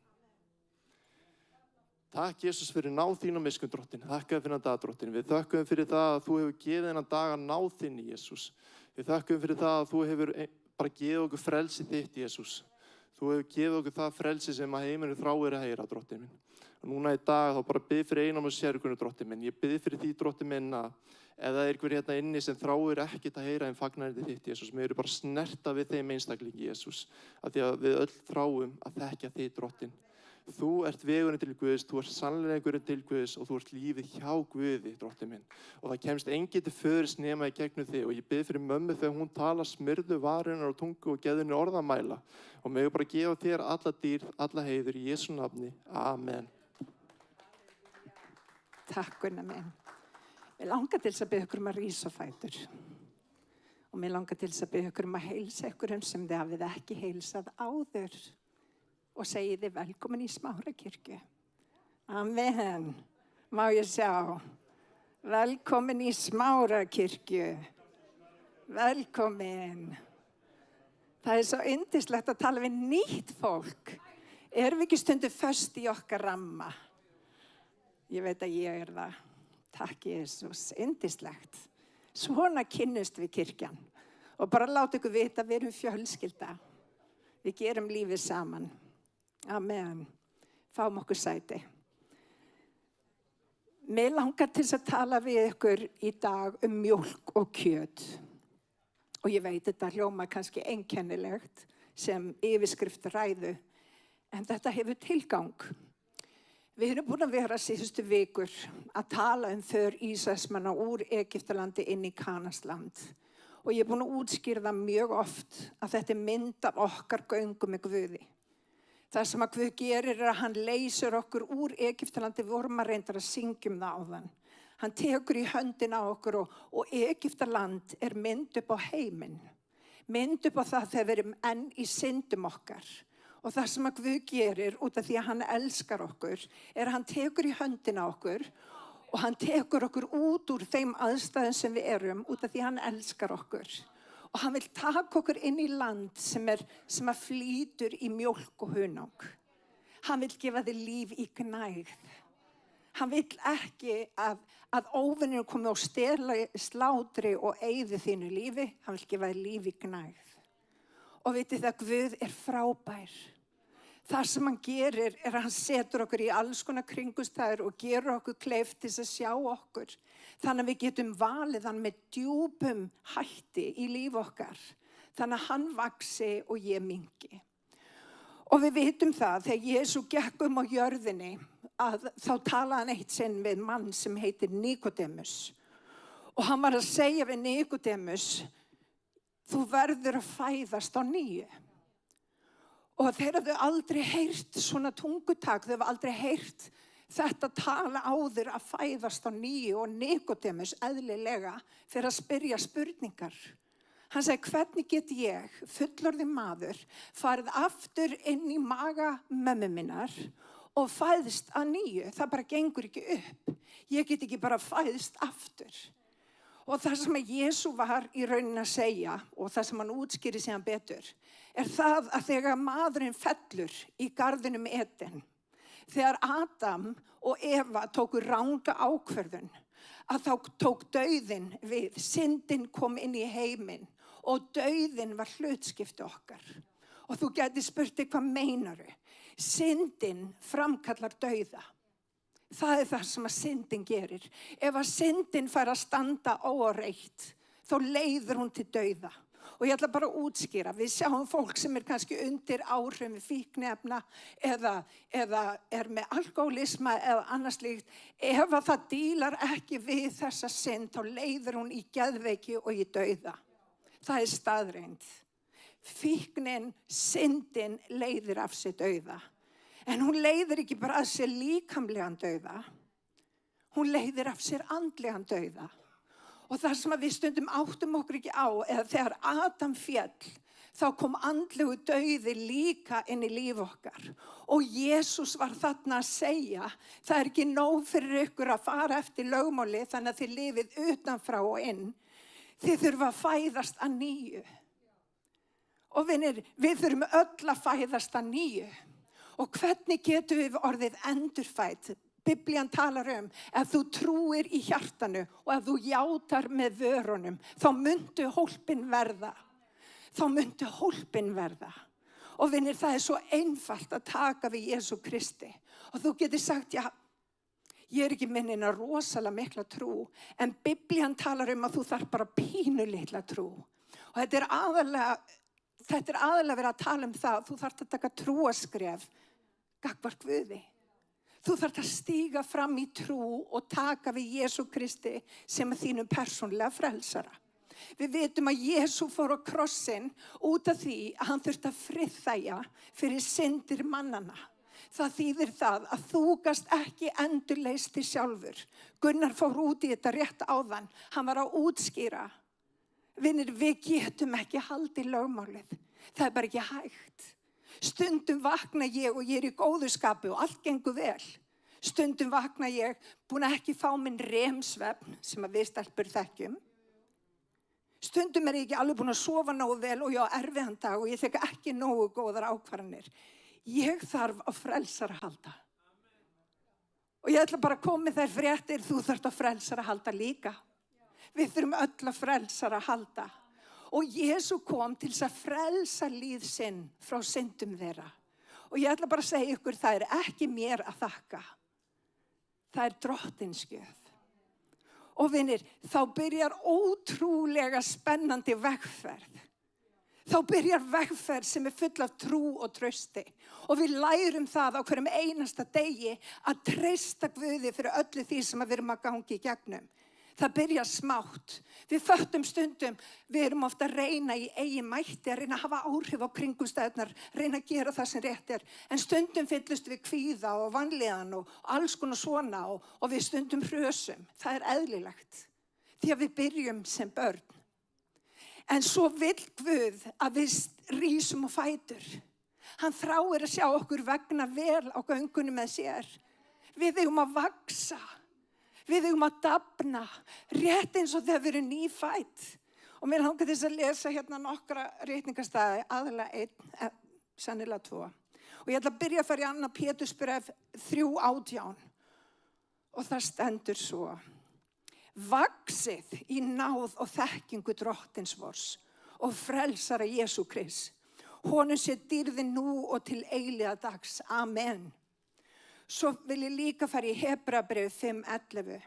[SPEAKER 6] Takk Jesus fyrir náð þín og miskunn drottin. Þakka fyrir þennan dag drottin. Við þökkum fyrir það að þú hefur gefið þennan dag að náð þinn í Jesus. Við þökkum fyrir það að þú hefur bara gefið okkur frelsi þitt Jesus. Þú hefur gefið okkur það frelsi sem að heiminu þráir að heyra, drottin minn. Og núna í dag þá bara bið fyrir einum og sérkunni, drottin minn. Ég bið fyrir því, drottin minn, að ef það einhver hérna inni sem þráir ekkert að heyra fagnarerindið þitt, Jesus, við erum bara snerta við þeim einstaklingi, Jesus, af því að við öll þráum að þekkja þig, drottin. Þú ert vegurinn til Guðs, þú ert sannleikurinn til Guðs og þú ert lífið hjá Guði, drottin minn. Og það kemst enginn til föðurs nema í gegnum þig og ég bið fyrir mömmu þegar hún talar smyrðu varinnar og tungu og geður henni orðamæla og megu bara gefa þér alla dýrð, alla heiður í Jesú nafni. Amen.
[SPEAKER 5] Takk, Gunnar minn. Mér langar til þess að biðja ykkur að rísa á fætur. Og mér langar til þess að biðja ykkur að heilsa ykkur sem þið hafið ekki heilsað áður. Og segi þið velkomin í Smárakirkju. Amen. Má ég sjá. Velkomin í Smárakirkju. Velkomin. Það svo yndislegt að tala við nýtt fólk. Erum við ekki stundu föst í okkar ramma? Ég veit að ég það. Takk Jesus, yndislegt. Svona kynnust við kirkjan. Og bara láta ykkur vita að við erum fjölskylda. Við gerum lífið saman. Amen. Fáum okkur sæti. Mér langar til að tala við ykkur í dag mjólk og kjöt. Og ég veit þetta hljóma kannski einkennilegt sem yfirskrift ræðu. En þetta hefur tilgang. Við erum búin að vera síðustu vikur að tala för Ísraelsmanna úr Egyptalandi inn í Kanansland. Og ég er búin að útskýra það mjög oft að þetta mynd af okkar göngum með Guði. Það sem að Guð gerir að hann leysur okkur úr Egyptalandi, við vorum að reynda að syngja það áðan. Hann tekur í höndina á okkur og Egyptaland er mynd upp á heiminn. Mynd upp á það þegar við erum enn í syndum okkar. Og það sem að Guð gerir út af því að hann elskar okkur er að hann tekur í höndina á okkur og hann tekur okkur út úr þeim aðstæðum sem við erum út af því að hann elskar okkur. Og hann vil taka okkur inn í land sem að flýtur í mjólk og hunang. Hann vil gefa þér líf í gnægð. Hann vil ekki að óvinnur komi á slátri og eyði þínu lífi. Hann vil gefa þér líf í gnægð. Og vitið það, Guð er frábær. Það sem hann gerir að hann setur okkur í alls konar kringumstæður og gerur okkur kleift til að sjá okkur. Þannig að við getum valið hann með djúpum hætti í líf okkar. Þannig að hann vaxi og ég minnki. Og við vitum það, þegar Jesús gekk á jörðinni, að þá talaði hann eitt sinn við mann sem heitir Nikodemus. Og hann var að segja við Nikodemus, þú verður að fæðast á nýju. Og þeir hafðu aldrei heyrt svona tungutak, þau hafðu aldrei heyrt þetta tala áður að fæðast á nýju og Nikodemus eðlilega fyrir að spyrja spurningar. Hann segi, hvernig get ég, fullorðinn maður, farið aftur inn í maga mömmu minnar og fæðst að nýju? Það bara gengur ekki upp. Ég get ekki bara fæðst aftur. Og það sem Jesús var í rauninni að segja og það sem hann útskýrir síðan betur það að þegar maðurinn fellur í garðinum Eden, þegar Adam og Eva tóku ranga ákvörðun, að þá tók dauðinn við, syndin kom inn í heiminn og dauðinn var hlutskipti okkar. Og þú gæti spurt þig, hvað meinaru? Syndin framkallar dauða. Það það sem að syndin gerir. Ef að syndin fær að standa óreitt, þá leiðir hún til dauða. Og ég ætla bara að útskýra. Við sjáum fólk sem kannski undir áhrifum fíkniefna eða með alkohólisma eða annars slíkt. Ef að það dílar ekki við þessa synd, þá leiðir hún í geðveiki og í dauða. Það staðreynd. Fíknin, syndin leiðir af sér dauða. En hún leiðir ekki bara af sér líkamlegan dauða. Hún leiðir af sér andlegan dauða. Og það sem við stundum áttum okkur ekki á, eða þegar Adam féll, þá kom andlegu dauði líka inn í líf okkar. Og Jesús var þarna að segja, það ekki nóg fyrir ykkur að fara eftir lögmáli, þannig að þið lifið utanfrá og inn. Þið þurfa að fæðast að nýju. Og vinir, við þurfum öll að fæðast að nýju. Og hvernig getum við orðið endurfædd? Biblían talar ef þú trúir í hjartanu og ef þú játar með vörunum, þá myndu hólpin verða. Þá myndu hólpin verða. Og vinir, það svo einfalt að taka við Jesú Kristi. Og þú getur sagt, já, ég ekki minnina rosalega mikla trú, en Biblían talar að þú þarf bara pínu litla trú. Og þetta aðalega verið að tala það, þú þarf að taka trúaskref gagnvart Guði. Þú þarf að stíga fram í trú og taka við Jesú Kristi sem þínum persónlega frelsara. Við vitum að Jesú fór á krossinn út af því að hann þurfti að friðþægja fyrir syndir mannana. Það þýðir það að þú gast ekki endurleysti sjálfur. Gunnar fór út í þetta rétt áðan. Hann var að útskýra. Vinir, við getum ekki haldið lögmálið. Það bara ekki hægt. Stundum vakna ég og ég í góðu skapi og allt gengur vel. Stundum vakna ég búin að ekki fá minn remsvefn sem að við stelpur þekkjum. Stundum ég ekki alveg búin að sofa nógu vel og ég á erfiðan dag og ég tek ekki nógu góðar ákvarðanir. Ég þarf á frelsara að halda. Og ég ætla bara að koma með þær fréttir, þú þarft á frelsara að halda líka. Við þurfum öll að frelsara að halda. Og Jesú kom til að frelsa líð sinn frá syndum þeirra. Og ég ætla bara að segja ykkur, það ekki mér að þakka. Það drottins gjöf. Og vinir, þá byrjar ótrúlega spennandi vegferð. Þá byrjar vegferð sem full af trú og trausti. Og við lærum það á hverjum einasta degi að treysta Guði fyrir öllu því sem við erum að gangi í gegnum. Það byrjar smátt. Við föttum stundum, við erum ofta að reyna í eigin mætti, að reyna að hafa áhrif á kringumstæðurnar, reyna að gera það sem rétt En stundum fyllust við kvíða og vanlíðan og alls konar svona og við stundum hrösum. Það eðlilegt. Því að við byrjum sem börn. En svo vill Guð að við rísum á fætur. Hann þráir að sjá okkur vegna vel á göngunum með sér. Við eigum að vaxa. Við eigum að dafna, rétt eins og þegar við erum nýfædd. Og mér langar þess að lesa hérna nokkra ritningarstaði, aðalega 1, sennilega 2. Og ég ætla að byrja að fara í 2. Pétursbréf 3:18. Og það stendur svo. Vaxið í náð og þekkingu drottins vors og frelsara Jesú Krist. Honum sé dýrðin nú og til eilíðadags. Amen. Svo vil ég líka fara í Hebrabréf 5:11.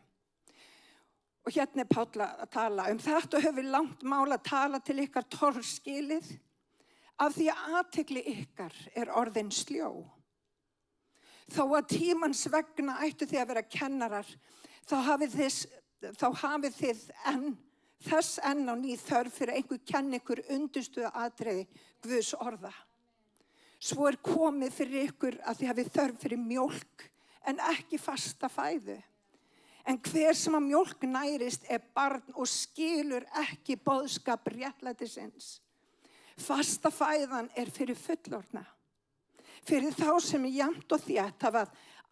[SPEAKER 5] Og hérna er Páll að tala. Þetta höfum við langt mál að tala til ykkar torskilið, af því að athygli ykkar er orðin sljó. Þó að tímans vegna ættu þið að vera kennarar, þá hafið þið þess enn á ný þörf fyrir einhver kenni ykkur undirstuðu atriði Guðs orða. Svo er komið fyrir ykkur að þið hafið þörf fyrir mjólk en ekki fasta fæðu. En hver sem að mjólk nærist er barn og skilur ekki boðskap réttlætisins. Fasta fæðan er fyrir fullorðna. Fyrir þá sem jafnt og þétt hafa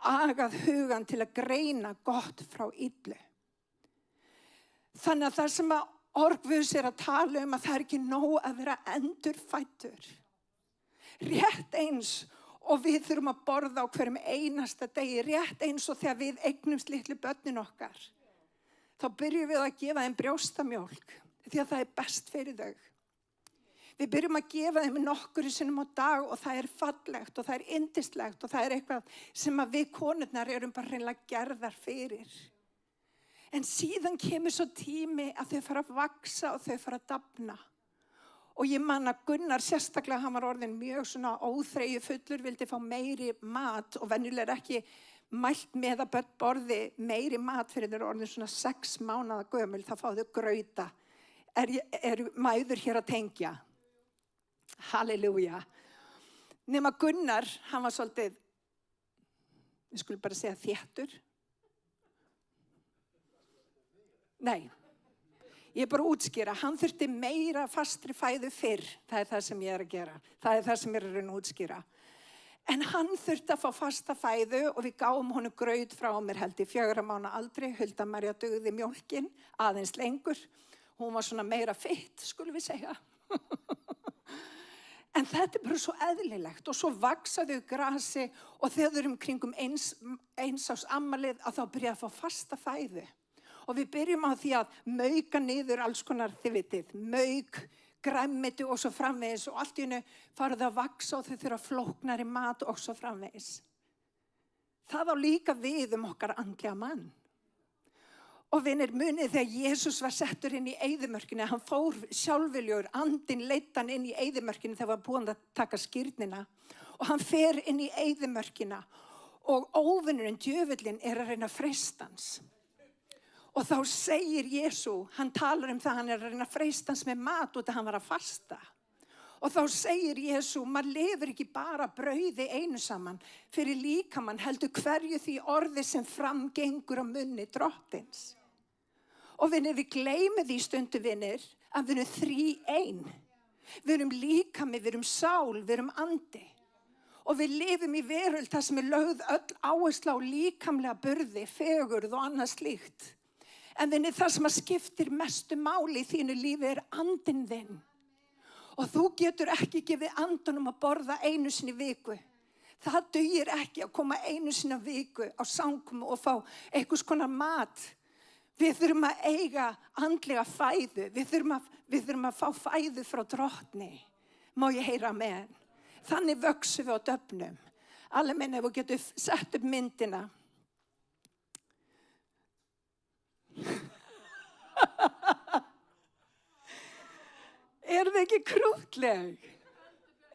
[SPEAKER 5] agað hugan til að greina gott frá illu. Þannig að það sem að orð Guðs er að tala að það er ekki nóg að vera endurfæddur. Rétt eins og við þurfum að borða á hverjum einasta degi, rétt eins og þegar við eignumst litlu börnin okkar. Þá byrjum við að gefa þeim brjóstamjólk því að það er best fyrir þau. Við byrjum að gefa þeim nokkru sinnum á dag og það er fallegt og það er yndislegt og það er eitthvað sem að við konurnar erum bara hreinlega gerðar fyrir. En síðan kemur svo tími að þau fara að vaksa og þau fara að dafna. Og ég man að Gunnar sérstaklega, hann var orðin mjög svona óþreyju fullur, vildi fá meiri mat og venjulega ekki mælt með að börn borði meiri mat fyrir þeir orðin svona 6 mánaða gömul, þá fá þau grauta. Er mæður hér að tengja? Halleluja. Nema Gunnar, hann var svolítið, við skulum bara segja þéttur. Nei, ég er bara að útskýra. Hann þurfti meira fastri fæðu fyrr. Það er það sem ég er að gera. Það er það sem ég er að reyna að útskýra. En hann þurfti að fá fasta fæðu og við gáum honum graut frá mér held í 4 mánaða aldri. Hulda María dugði mjólkin aðeins lengur. Hún var svona meira fitt, skulum við segja. En þetta er bara svo eðlilegt og svo vaksa þau grasi og þegar þau eru kringum eins ás afmælið að þá byrja að fá fasta fæðu. Og við byrjum á því að mauka niður alls konar, þið vitið, mauk, græmmiti og svo framvegis og allt í hennu farið að vaksa og þau þurfa flóknari mat og svo framvegis. Það á líka við okkar andlega mann. Og vinir munið þegar Jesús var settur inn í eyðimörkinni, hann fór sjálfviljugur, andinn leiddi hann inn í eyðimörkinni þegar hann var búinn að taka skírnina. Og hann fer inn í eyðimörkina og óvinurinn, djöfullinn, er að reyna að freista hans. Og þá segir Jesú, hann talar það, hann er að reyna að freista hans með mat út að hann var að fasta. Og þá segir Jesú, maður lifir ekki bara brauði einu saman fyrir líkamann, heldur hverju því orði sem framgengur á munni drottins. Og vinir, við gleymum því stundu vinir að við erum 3-1. Við erum líkami, við erum sál, við erum andi. Og við lifum í veröld þar sem er lögð öll áhersla á líkamlega burði, fegurð og annað slíkt. En vinni, það sem að skiptir mestu máli í þínu lífi er andinn þinn. Og þú getur ekki gefið andunum að borða einu sinni í viku. Það dugir ekki að koma einu sinni í viku á samkomu og fá einhvers konar mat. Við þurfum að eiga andlega fæðu. Við þurfum að fá fæðu frá drottni. Má ég heyra amen? Þannig vöxum við á döfnum. Alveg minni, ef þú getur sett upp myndina. Er það ekki krúttleg?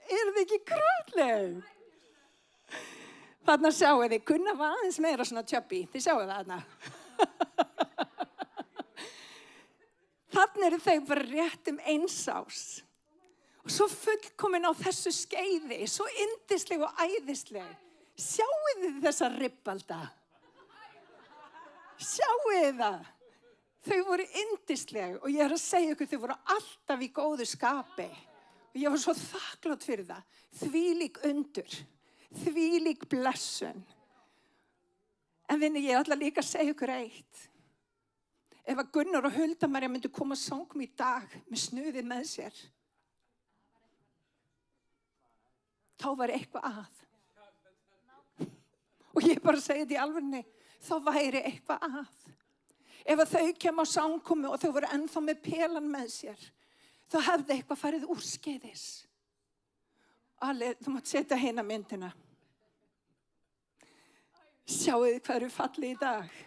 [SPEAKER 5] Er það ekki krúttleg? Þarna sjáu þið, Gunnar var aðeins meira svona tjöppi. Þið sjáu það þarna. Þarna eru þau bara rétt 1 ás. Og svo fullkomin á þessu skeiði, svo yndisleg og æðisleg. Sjáu þið þessa ribbalda? Sjáu þið það? Þau voru yndisleg og ég er að segja ykkur, þau voru alltaf í góðu skapi. Og ég var svo þakklátt fyrir það. Þvílík undur, þvílík blessun. En vinni, ég ætla líka að segja ykkur eitt. Ef að Gunnar og Hulda María myndu koma að sangum í dag með snuðið með sér, þá var eitthvað að. Og ég bara segi þetta í alvörunni, þá væri eitthvað að. Ef að þau kem á samkomu og þau voru ennþá með pelan með sér, þá hefði eitthvað farið úrskeiðis. Ali, þú mátt setja hérna myndina. Sjáu þið hvað eru fallið í dag.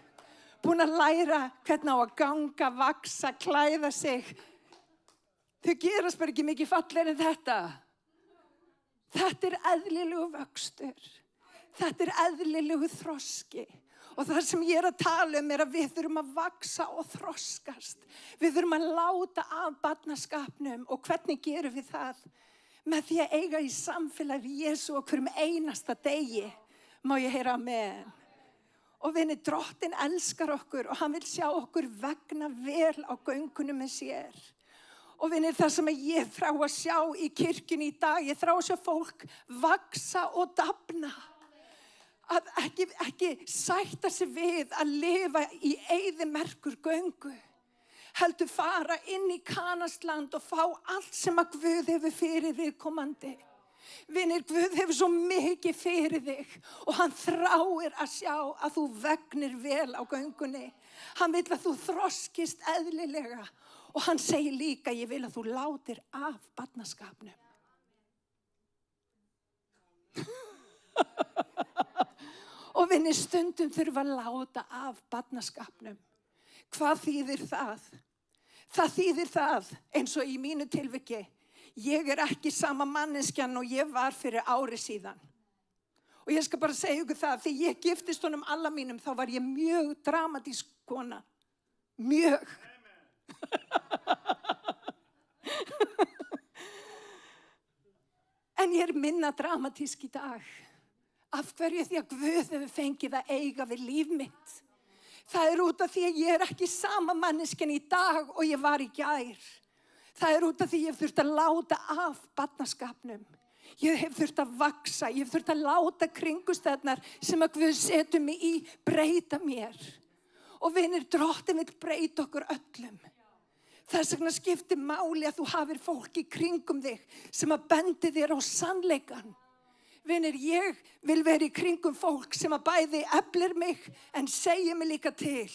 [SPEAKER 5] Búin að læra hvernig á að ganga, vaksa, klæða sig. Þau gerast bara ekki mikið fallegri en þetta. Þetta er eðlilegu vöxtur. Þetta er eðlilegu þroski. Og það sem ég er að tala um er að við þurfum að vaksa og þroskast. Við þurfum að láta af barnaskapnum. Og hvernig gerum við það? Með því að eiga í samfélagi Jesú á hverjum einasta degi. Má ég heyra amen. Og vinir, Drottinn elskar okkur og hann vil sjá okkur vegna vel á göngunum með sér. Og vinir, það sem ég þrá að sjá í kirkjunni í dag, ég þrá að sjá fólk vaksa og dafna. Að ekki sætta sig við að lifa í eyðimerkur göngu. Heldur fara inn í Kanaansland og fá allt sem að Guð hefur fyrir viðkomandi. Vinir, Guð hefur svo mikið fyrir þig og hann þráir að sjá að þú vegnir vel á göngunni. Hann vill að þú þroskist eðlilega og hann segir líka, ég vil að þú látir af barnaskapnum. Og vinir, stundum þurfa að láta af barnaskapnum. Hvað þýðir það? Það þýðir það, eins og í mínu tilviki, ég er ekki sama manneskjan og ég var fyrir ári síðan. Og ég skal bara segja ykkur það, þegar ég giftist honum alla mínum, þá var ég mjög dramatísk kona. Mjög. En ég er minna dramatísk í dag. Af hverju? Því að Guð hefur fengið að eiga við líf mitt. Það er út af því að ég er ekki sama manneskjan í dag og ég var í gær. Það er út af því ég hef þurft að láta af barnaskapnum. Ég hef þurft að vaksa, ég hef þurft að láta kringumstæðurnar sem að Guð setur mig í breyta mér. Og vinir, Drottinn vill breyta okkur öllum. Þess vegna skiptir máli að þú hafir fólk í kringum þig sem að bendi þér á sannleikann. Vinir, ég vil vera í kringum fólk sem að bæði eflir mig en segir mig líka til.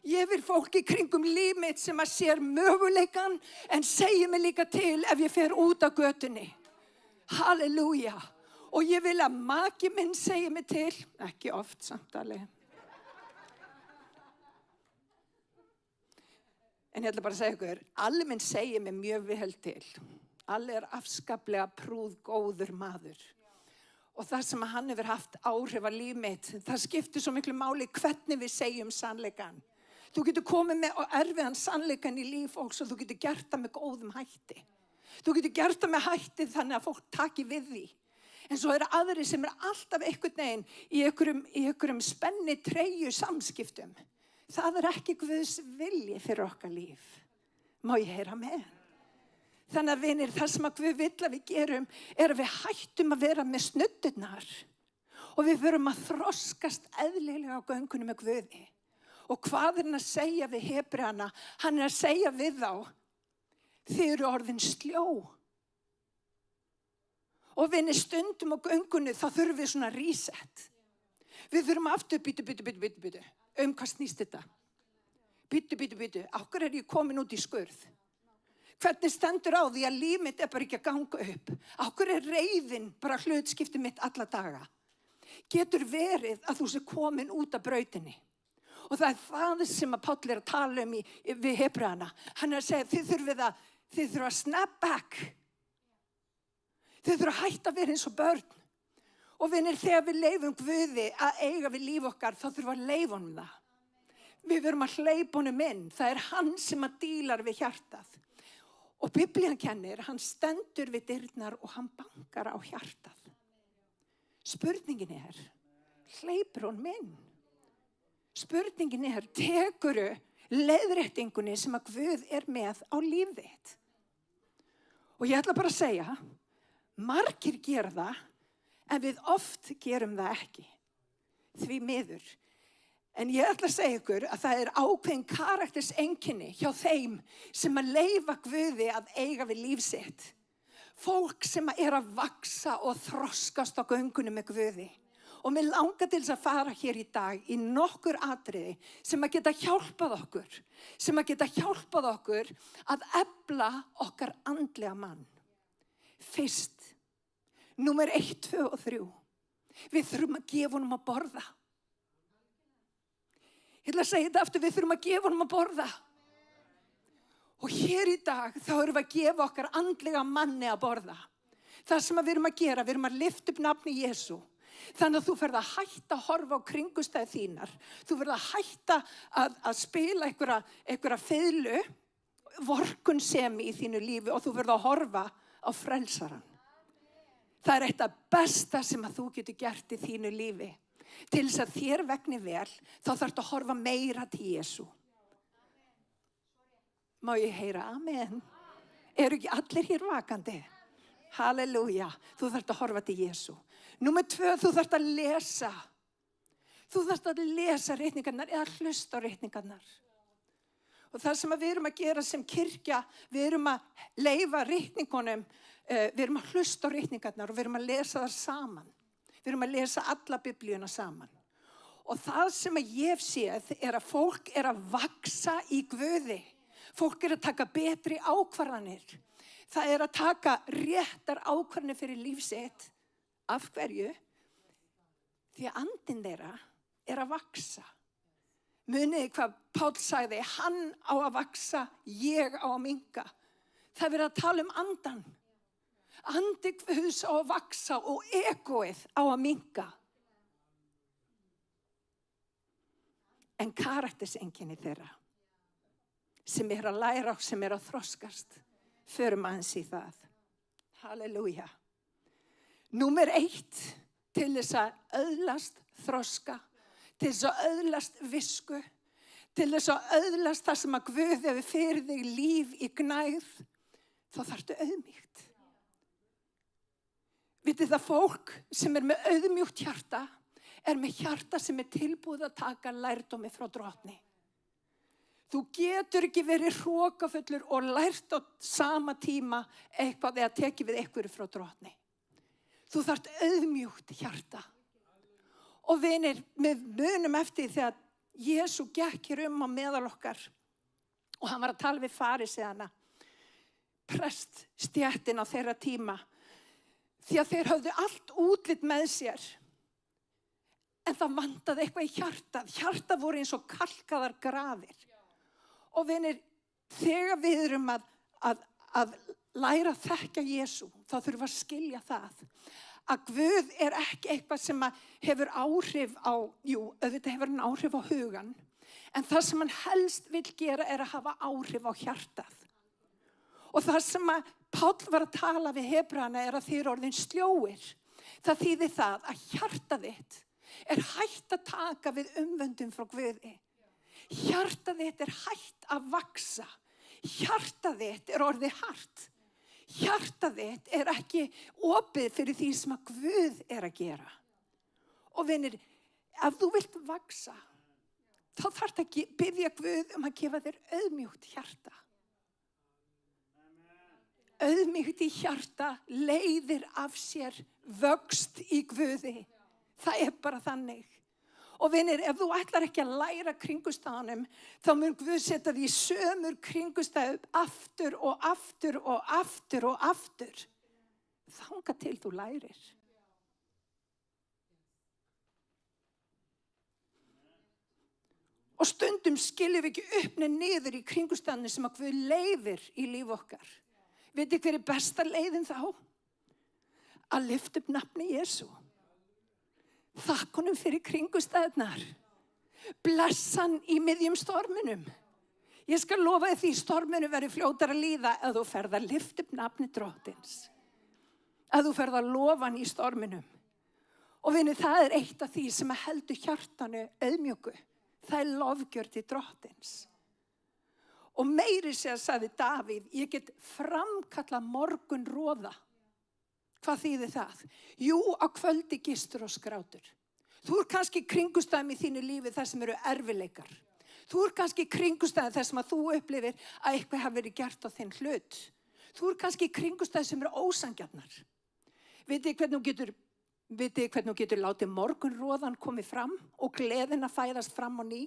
[SPEAKER 5] Ég vil fólk í kringum líf mitt sem að sér möguleikan en segir mig líka til ef ég fer út á götunni. Halleluja. Og ég vil að maki minn segir mig til, ekki oft samtali. En ég ætla bara að segja ykkur, Alli minn segir mig mjög vel til. Alli er afskaplega prúð, góður maður. Og það sem hann hefur haft áhrif á líf mitt, það skiptir svo miklu máli hvernig við segjum sannleikann. Þú getur komið með erfiðan sannleikann í líf fólks og þú getur gert það með góðum hætti. Þú getur gert það með hætti þannig að fólk taki við því. En svo eru aðrir sem er alltaf einhvern veginn í einhverjum spenni treyju samskiptum. Það er ekki Guðs vilji fyrir okkar líf. Má ég heyra með? Þannig að vinir, það sem að Guð vill að við gerum er að við hættum að vera með snutturnar. Og við verum að þroskast eðlilega á göngunum með Guði. Og hvað er hann að segja við Hebreana? Hann er að segja við þá, þið eru orðin sljó. Og vinir, stundum á göngunni þá þurfum við svona reset. Við þurfum aftur, byttu. Hvað snýst þetta? Byttu. Á hverju er ég komin út í skurð? Hvernig stendur á því að líf mitt er bara ekki að ganga upp? Á hverju er reiðin bara hlutskipti mitt alla daga? Getur verið að þú sé komin út af brautinni? Og það er það sem að Páll er að tala um við Hebreana. Hann er að segja, þið þurfa að snap back. Þið þurfa að hætta að vera eins og börn. Og vinir, þegar við leifum Guði að eiga við líf okkar, þá þurfum að leifa honum það. Við verum að hleypa honum inn. Það er hann sem að dílar við hjartað. Og Biblían kennir, hann stendur við dyrnar og hann bankar á hjartað. Spurningin er, hleypur honum inn? Spurningin er, tekuru leiðréttingunni sem að Guð er með á líf þitt? Og ég ætla bara að segja, margir gera það, en við oft gerum það ekki. Því miður. En ég ætla að segja ykkur að það er ákveðin karakterseinkenni hjá þeim sem að leyfa Guði að eiga við líf sitt. Fólk sem er að vaksa og þroskast á göngunum með Guði. Og mér langar til þess að fara hér í dag í nokkur atriði sem að geta hjálpað okkur. Sem að geta hjálpað okkur að efla okkar andlega mann. Fyrst, Númer 1, 2 og 3. Við þurfum að gefa honum að borða. Ég ætla að segja þetta aftur, við þurfum að gefa honum að borða. Og hér í dag þá erum við að gefa okkar andlega manni að borða. Það sem við erum að gera, við erum að lyfta upp nafni Jesú. Þannig að þú ferð að hætta að horfa á kringumstæður þínar. Þú ferð að hætta að spila einhverja fiðlu, vorkunnsemi í þínu lífi og þú ferð að horfa á frelsarann. Það er eitt af besta sem að þú getur gert í þínu lífi. Til þess að þér vegni vel, þá þarftu að horfa meira til Jesú. Má ég heyra amen? Eru ekki allir hér vakandi? Halleluja. Þú þarftu að horfa til Jesú. Númer 2, þú þarftu að lesa. Þú þarftu að lesa ritningarnar eða hlusta á ritningarnar. Og það sem við erum að gera sem kirkja, við erum að leyfa ritningunum, við erum að hlusta á ritningarnar og við erum að lesa það saman. Við erum að lesa alla biblíuna saman. Og það sem ég hef séð er að fólk er að vaxa í Guði. Fólk er að taka betri ákvarðanir. Það er að taka réttar ákvarðanir fyrir líf sitt. Af hverju? Því að andinn þeirra er að vaxa. Muniði hvað Páll sagði, hann á að vaxa, ég á að minnka. Það er verið að tala um andan. Andi Guðs á að vaxa og egoið á að minnka. En karakterseinkenni þeirra sem er að læra og sem er að þroskast, förum aðeins í það. Halleluja. Númer 1, til þess að öðlast þroska, til þess að öðlast visku, til þess að öðlast það sem að Guð hefur fyrir þig líf í gnægð, þá þarftu auðmýkt. Vitið það, fólk sem er með auðmjúkt hjarta er með hjarta sem er tilbúið að taka lærdómi frá drottni. Þú getur ekki verið hrokafullur og lært á sama tíma eitthvað eða tekið við einhverju frá drottni. Þú þarft auðmjúkt hjarta. Og vinir, við munum eftir þegar Jesú gekk hér á meðal okkar og hann var að tala við fariseana, preststéttin á þeirra tíma. Því að þeir höfðu allt útlit með sér. En það vantaði eitthvað í hjartað. Hjartað voru eins og kalkaðar grafir. Og vinir, þegar við erum að læra að þekka Jesú, þá þurfum við að skilja það. Að Guð er ekki eitthvað sem hefur áhrif á, auðvitað hefur hann áhrif á hugan. En það sem hann helst vill gera er að hafa áhrif á hjartað. Og það sem að Páll var að tala við Hebrana er að þeir eru orðin sljóir. Það þýðir það að hjartað þitt er hætt að taka við umvöndum frá Guði. Hjartað þitt er hætt að vaxa. Hjartað þitt er orðið hart. Hjartað þitt er ekki opið fyrir því sem að Guð er að gera. Og vinir, ef þú vilt vaxa, þá þarftu að biðja Guð að gefa þér auðmjúkt hjarta. Auðmýkt í hjarta leiðir af sér vöxt í Guði. Það er bara þannig. Og vinir, ef þú ætlar ekki að læra kringumstæðunum, þá mun Guð setja því sömur kringumstæðu aftur og aftur og aftur og aftur. Þangað til þú lærir. Og stundum skiljum við ekki upp niður í kringumstæðunum sem að Guð leyfir í líf okkar. Vitið hver er besta leiðin þá? Að lyfta upp nafni Jesú. Þakka honum fyrir kringumstæðurnar. Blessa hann í miðjum storminum. Ég skal lofa því storminu verður fljótar að líða ef þú ferð að lyfta upp nafni Drottins. Ef þú ferð að lofa hann í storminum. Og vinur, það er eitt af því sem heldur hjartanu auðmjúku. Það er lofgjörð til Drottins. Og meiri segja, sagði Davíð, ég get framkallað morgunroða. Hvað þýðir það? Jú, á kvöldi gistur og skrátur. Þú er kannski kringumstæðum í þínu lífi þar sem eru erfileikar. Þú er kannski kringumstæðum þar sem að þú upplifir að eitthvað hafi verið gert á þinn hlut. Þú er kannski kringumstæðum sem eru ósangjarnar. Vitið hvernig þú getur látið morgunroðan komið fram og gleðin að fæðast fram á ný?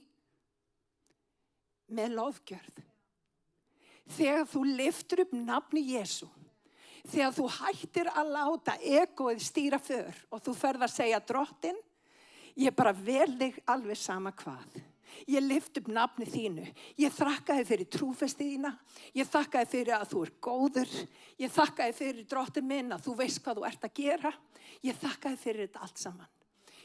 [SPEAKER 5] Með lofgjörð. Þegar þú lyftur upp nafni Jesú, Þegar þú hættir að láta egoið stýra för og þú ferð að segja Drottinn, ég bara vel þig alveg sama hvað. Ég lyft upp nafni þínu. Ég þakka þér fyrir trúfesti þína. Ég þakka þér fyrir að þú er góður. Ég þakka þér fyrir Drottinn minn að þú veist hvað þú ert að gera. Ég þakka þér fyrir þetta allt saman.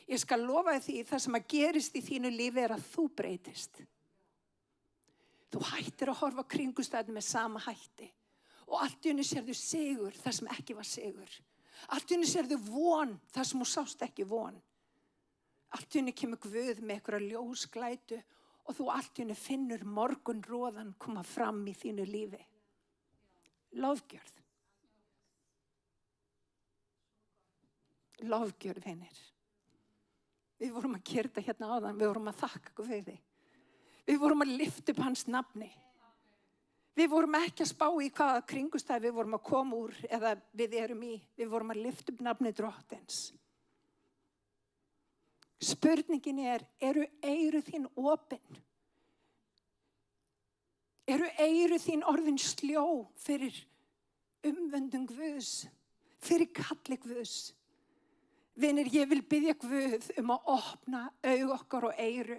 [SPEAKER 5] Ég skal lofa þér því það sem að gerist í þínu lífi er að þú breytist. Þú hættir að horfa kringumstæðum með sama hætti. Og allt í einu sérðu sigur þar sem ekki var sigur. Allt í einu sérðu von þar sem þú sást ekki von. Allt í einu kemur Guð með einhverja ljósglætu og þú allt í einu finnur morgunroðan koma fram í þínu lífi. Lofgjörð. Lofgjörð, vinir. Við vorum að gera þetta hérna áðan, við vorum að þakka Guði. Við vorum að lyfta upp hans nafni. Við vorum ekki að spá í hvaða kringumstæður við vorum að koma úr eða við erum í. Við vorum að lyfta upp nafni Drottins. Spurningin eru eyru þín opin? Eru eyru þín orðin sljó fyrir umvöndun Guðs, fyrir kalli Guðs? Vinir, ég vil biðja Guð að opna augu okkar og eyru,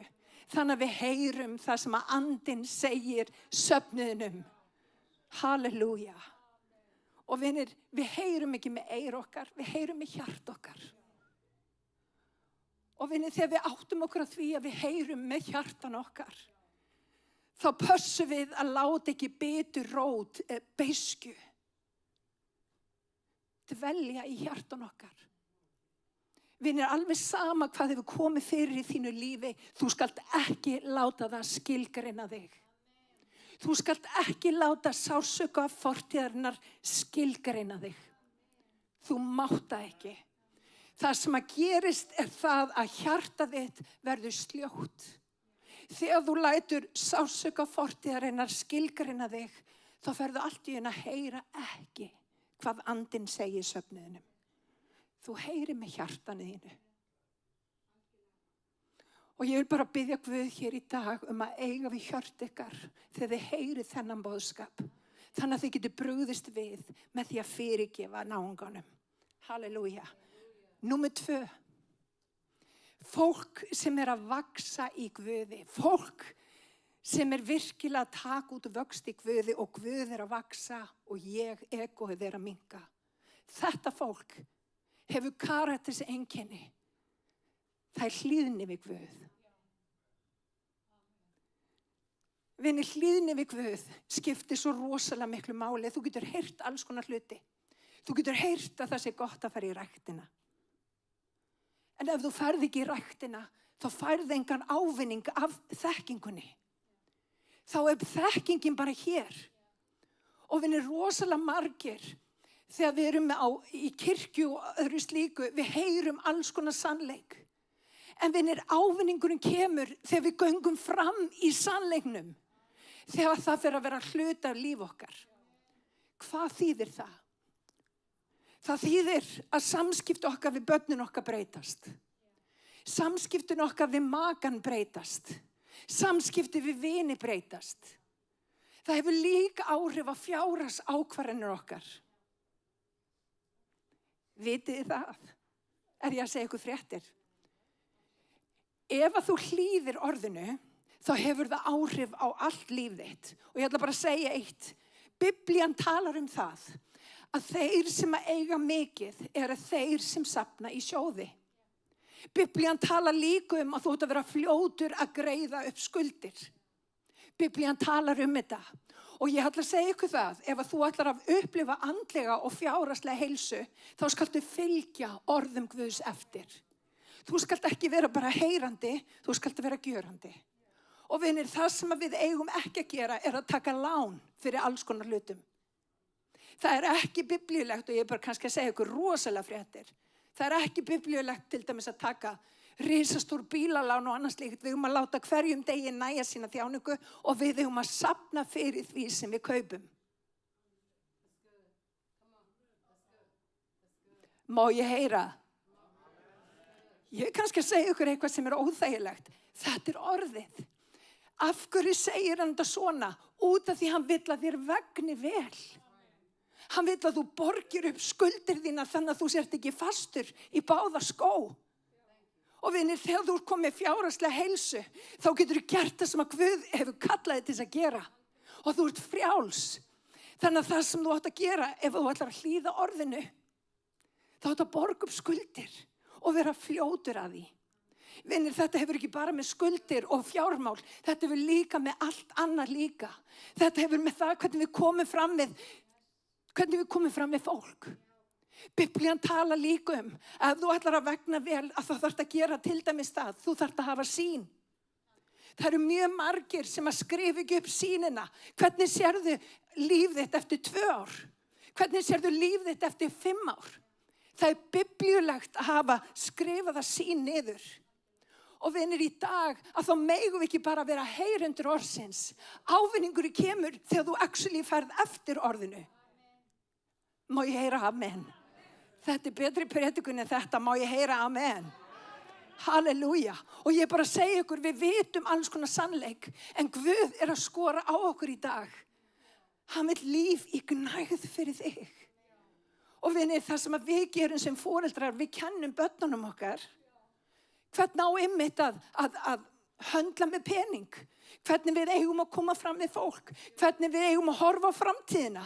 [SPEAKER 5] þannig að við heyrum það sem að andinn segir söfnuðinum. Halleluja. Og vinir, við heyrum ekki með eyru okkar, við heyrum með hjart okkar. Og vinir, þegar við áttum okkur á því að við heyrum með hjartan okkar, þá pössum við að láta ekki bitur rót, beiskju, dvelja í hjartan okkar. Vinir, alveg sama hvað hefur komið fyrir í þínu lífi, þú skalt ekki láta það skilgreina þig. Þú skalt ekki láta sársauka fortíðarinnar skilgreina þig. Þú mátt það ekki. Það sem að gerist það að hjarta þitt verður sljótt. Þegar þú lætur sársauka fortíðarinnar skilgreina þig, þá ferðu allt í einu að heyra ekki hvað andinn segir söfnuðinum. Þú heyrir með hjartanu þínu. Og ég vil bara biðja Guð hér í dag að eiga við hjört ykkar þegar þið heyrið þennan boðskap. Þannig að þið getur brugðist við með því að fyrirgefa náunganum. Halleluja. Númer 2. Fólk sem að vaksa í Guði. Fólk sem virkilega að taka út vöxt í Guði og Guð að vaksa og egoið að minnka. Þetta fólk hefur karakterseinkenni. Það hlýðni við Guð. Vinir, hlýðni við Guð skiptir svo rosalega miklu máli. Þú getur heyrt alls konar hluti. Þú getur heyrt að það sé gott að fara í ræktina. En ef þú ferð ekki í ræktina, þá færðu engan ávinning af þekkingunni. Þá þekkingin bara hér. Og vinir, rosalega margir, þegar við erum í kirkju og öðru slíku, við heyrum alls konar sannleik. En vinir, ávinningurinn kemur þegar við göngum fram í sannleiknum. Þegar það fer að vera hluti af líf okkar. Hvað þýðir það? Það þýðir að samskipti okkar við börnin okkar breytast. Samskiptin okkar við makan breytast. Samskipti við vini breytast. Það hefur líka áhrif á fjárhagsákvarðanir okkar. Vitið þið það? Er ég að segja ykkur fréttir? Ef að þú hlýðir orðinu, þá hefur það áhrif á allt líf þitt. Og ég ætla bara að segja eitt. Biblían talar um það að þeir sem að eiga mikið eru þeir sem safna í sjóði. Biblían talar líka um að þú átt að vera fljótur að greiða upp skuldir. Biblían talar um þetta. Og ég ætla að segja ykkur það, ef að þú ætlar að upplifa andlega og fjárhagslega heilsu, þá skaltu fylgja orðum Guðs eftir. Þú skalt ekki vera bara heyrandi, þú skalt vera gjörandi. Og vinir, það sem við eigum ekki að gera er að taka lán fyrir alls konar hlutum. Það er ekki biblíulegt, og ég er bara kannski að segja ykkur rosalega fréttir. Það er ekki biblíulegt til dæmis að taka risastór bílalán og annars slíkt. Við eigum að láta hverjum degi næja sína þjáningu og við eigum að safna fyrir því sem við kaupum. Má ég heyra? Ég er kannski að segja ykkur eitthvað sem er óþægilegt. Þetta er orðið. Af hverju segir hann þetta svona? Út af því hann vill að þér vegni vel. Hann vill að þú borgir upp skuldir þína þannig að þú sért ekki fastur í báða skó. Og vinir, þegar þú ert komið fjárhagslega heilsu, þá getur þú gert það sem að Guð hefur kallað þig til þess að gera. Og þú ert frjáls. Þannig að það sem þú átt að gera, ef þú ætlar að hlýða orðinu, þá átt að borga upp skuldir og vera fljótur að því. Vinir, þetta hefur ekki bara með skuldir og fjármál, þetta hefur líka með allt annað líka. Þetta hefur með það hvernig við komum fram við fólk. Biblían tala líka að þú ætlar að vegna vel að þú þarft að gera til dæmis það, þú þarft að hafa sýn. Það eru mjög margir sem að skrifa ekki upp sýnina. Hvernig sérðu líf þitt eftir 2 ár? Hvernig sérðu líf þitt eftir 5 ár? Það er biblíulegt að hafa skrifað það sýn niður. Og vinir, í dag að þá megum við ekki bara vera heyrendur orðsins. Ávinningur kemur þegar þú actually ferð eftir orðinu. Má ég heyra amen? Þetta er betri predikun en þetta, má ég heyra amen? Halleluja. Og ég bara segi ykkur, við vitum alls konar sannleik, en Guð er að skora á okkur í dag. Hann vill líf í gnægð fyrir þig. Og vinir, það sem að við gerum sem foreldrar, við kennum börnunum okkar, hvernig á einmitt að höndla með pening, hvernig við eigum að koma fram við fólk, hvernig við eigum að horfa á framtíðina.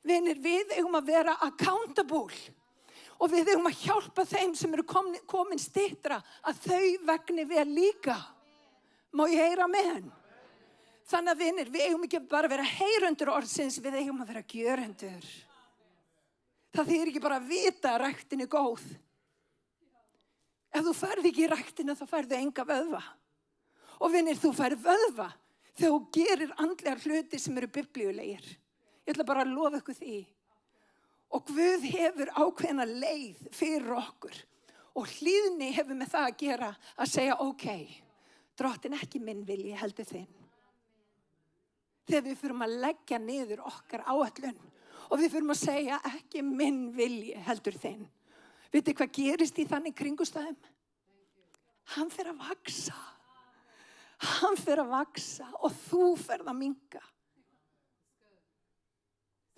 [SPEAKER 5] Vinir, við eigum að vera accountable og við eigum að hjálpa þeim sem eru komin styttra að þau vegni vel líka. Má ég heyra amen? Þannig að vinir, við eigum ekki bara að vera heyrendur orðsins, við eigum að vera gjörendur. Það þýðir ekki bara að vita að ræktin er góð. Ef þú færð ekki í ræktina þá færðu enga vöðva. Og vinir, þú færð vöðva þegar þú gerir andlegar hluti sem eru biblíulegir. Ég ætla bara að lofa ykkur því. Og Guð hefur ákveðna leið fyrir okkur. Og hlýðni hefur með það að gera að segja, ok, drottin ekki minn vilji heldur þinn. Þegar við fyrum að leggja niður okkar áætlun og við fyrum að segja, ekki minn vilji heldur þinn. Vitið hvað gerist í þannig kringustæðum? Hann fer að vaksa. Hann fer að vaksa og þú ferð að minnka.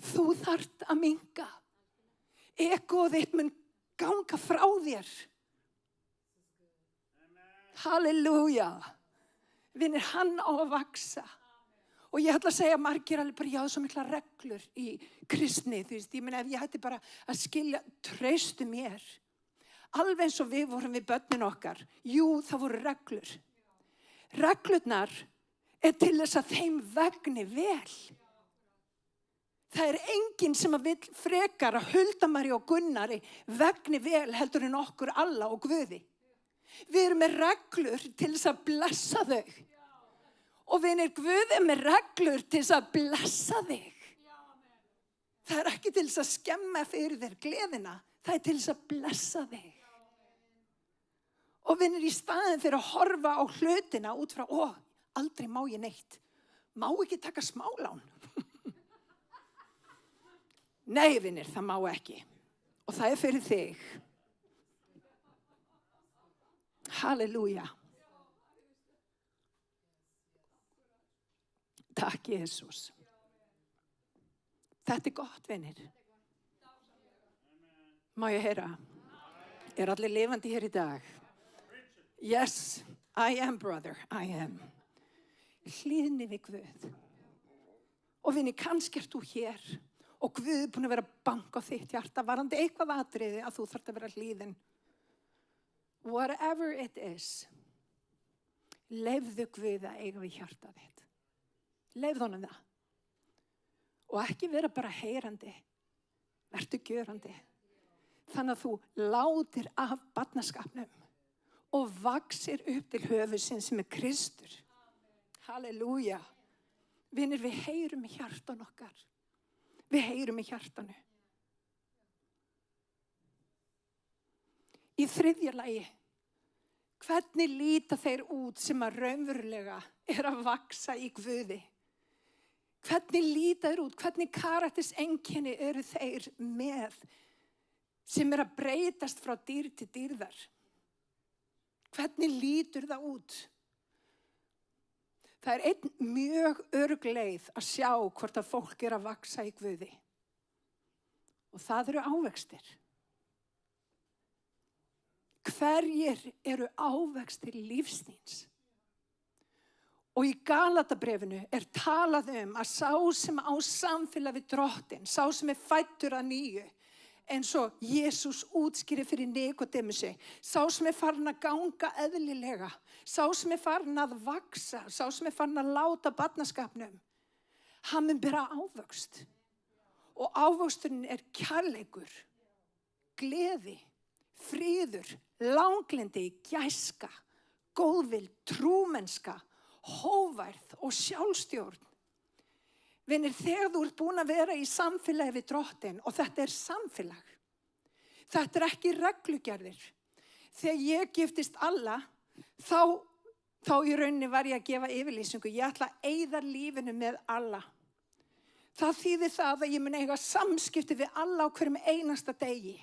[SPEAKER 5] Þú þarft að minnka. Egóð þitt mun ganga frá þér. Halleluja. Vinir, hann á að vaksa. Og ég ætla að segja margir alveg bara, já, svo mikla reglur í kristni, þú veist, ég meina ef ég hætti bara að skilja, treystu mér. Alveg eins og við vorum við börnin okkar. Jú, það voru reglur. Reglurnar er til þess að þeim vegni vel. Það er enginn sem að vill frekar að Huldamari og Gunnari vegni vel heldur en okkur alla og Guði. Við erum með reglur til þess að blessa þau. Og vinir, Guð er með reglur til þess að blessa þig. Það er ekki til þess að skemma fyrir þér gleðina. Það er til þess að blessa þig. Og vinir, í staðin fyrir að horfa á hlutina út frá, aldrei má ég neitt. Má ekki taka smálán. Nei, vinir, það má ekki. Og það er fyrir þig. Halleluja. Takk, Jesús. Þetta er gott, vinir. Má ég heyra? Er allir lifandi hér í dag? Yes, I am, brother, I am. Hlýðni við Guð. Og vinir, kannski ert þú hér og Guð er búin að vera að banka á þitt hjarta varandi eitthvað atriði að þú þarft að vera hlýðin. Whatever it is, leyfðu Guð að eiga við hjarta þitt. Leyfðu honum það. Og ekki vera bara heyrandi, vertu gjörandi. Þannig að þú látir af barnaskapnum og vaxir upp til höfuðsins sem er Kristur. Halleluja. Vinir, við heyrum í hjartan okkar. Við heyrum í hjartanu. Í þriðja lagi, hvernig líta þeir út sem að raunverulega er að vaxa í Guði? Hvernig líta þeir út? Hvernig karakterseinkenni eru þeir með sem er að breytast frá dýr til dýrðar? Hvernig lítur það út? Það er einn mjög örugg leið að sjá hvort að fólk er að vaxa í Guði. Og það eru ávextir. Hverjir eru ávextir lífsins? Og í Galatabrefinu talað að sá sem á samfélag við Drottinn, sá sem fæddur að nýju, eins og Jesús útskýrir fyrir Nikodémusi, sá sem farinn að ganga eðlilega, sá sem farinn að vaxa, sá sem farinn að láta barnaskapnum, hann mun bera ávöxt. Og ávöxturinn kærleikur, gleði, friður, langlyndi, gæska, góðvild, trúmennska, hóværð og sjálfstjórn. Vinir, þegar þú ert búin að vera í samfélagi við Drottinn, og þetta samfélag, þetta ekki reglugerðir. Þegar ég giftist Alla, þá í rauninni var ég að gefa yfirlýsingu. Ég ætla að eyða lífinu með Alla. Það þýðir það að ég mun eiga samskipti við Alla á hverjum einasta degi.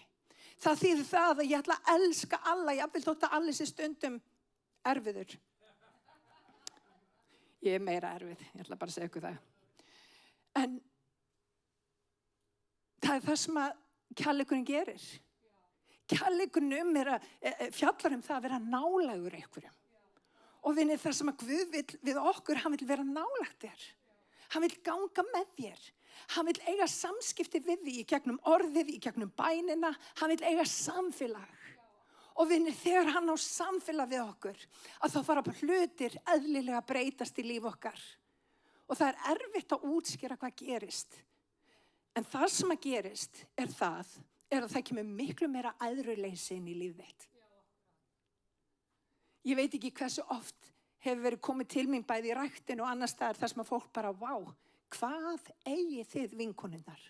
[SPEAKER 5] Það þýðir það að ég ætla að elska Alla, jafnvel þótt að Alla sé stundum erfiður. Ég meira erfið, ég ætla bara að segja ykkur það. En það það sem að kærleikurinn gerir. Kærleikurinn fjallar það að vera nálægur einhverjum. Og vinir, það sem að Guð vill við okkur, hann vill vera nálægt þér. Hann vill ganga með þér. Hann vill eiga samskipti við því í gegnum orðið, í gegnum bænina. Hann vill eiga samfélag. Og vinir, þegar hann á samfélag við okkur, að þá fara hlutir eðlilega breytast í líf okkar. Og það erfitt að útskýra hvað gerist. En það sem að gerist að það kemur miklu meira æðruleysi inn í lífið þitt. Ég veit ekki hversu oft hefur verið komið til mín bæði í ræktinu og annars staðar þar sem að fólk bara, vá, hvað eigið þið vinkonurnar?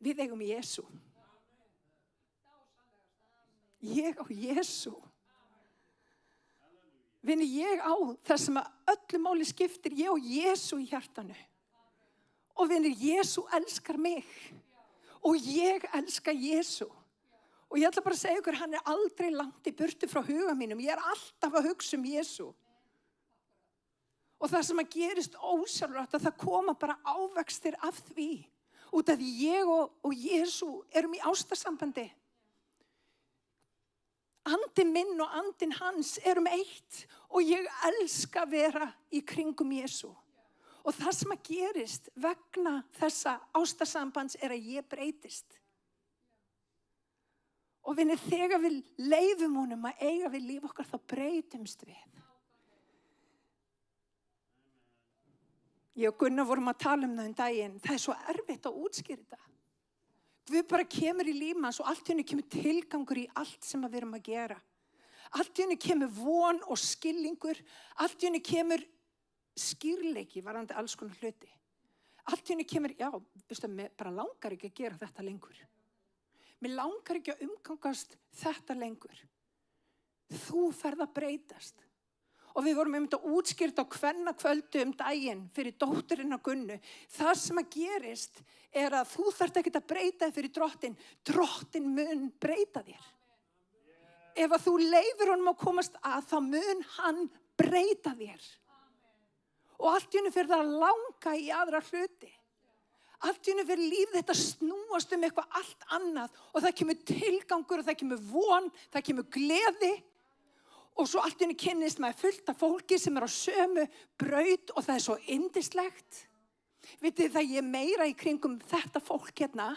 [SPEAKER 5] Við eigum Jesú. Ég á Jesú. Vinni, ég á það sem að öllu máli skiptir, ég á Jesú í hjartanu. Og vinni, Jesú elskar mig. Og ég elska Jesú. Og ég ætla bara að segja ykkur, hann aldrei langt í burtu frá huga mínum. Ég alltaf að hugsa Jesú. Og það sem að gerist ósjálfrátt, að það koma bara ávextir af því. Út af því ég og Jesú erum í ástarsambandi. Andinn minn og andinn hans eitt og ég elska að vera í kringum Jesú. Og það sem að gerist vegna þessa ástarsambands að ég breytist. Og vinni, þegar við leyfum honum að eiga við líf okkar, þá breytumst við. Ég og Gunnar vorum að tala það daginn. Það svo erfitt að útskýra þetta. Guð bara kemur í líf manns og allt í henni kemur tilgangur í allt sem við erum að gera. Allt í henni kemur von og skilningur. Allt í henni kemur skýrleiki varðandi alls konar hluti. Allt í henni kemur, já, veistu, mér bara langar ekki að gera þetta lengur. Mér langar ekki að umgangast þetta lengur. Þú ferð að breytast. Og við vorum að útskýrt á kvennakvöldu daginn fyrir dótturinn á Gunnu. Það sem að gerist að þú þarft ekkert að breyta þig fyrir Drottinn. Drottinn mun breyta þér. Ef að þú leyfir honum að komast að, þá mun hann breyta þér. Og allt í einu fer það að langa í aðra hluti. Allt í einu fer líf þetta snúast eitthvað allt annað. Og það kemur tilgangur og það kemur von, það kemur gleði. Og svo allt í einu kynnist maður fullt af fólki sem á sömu braut og það svo yndislegt. Vitið það, ég meira í kringum þetta fólk hérna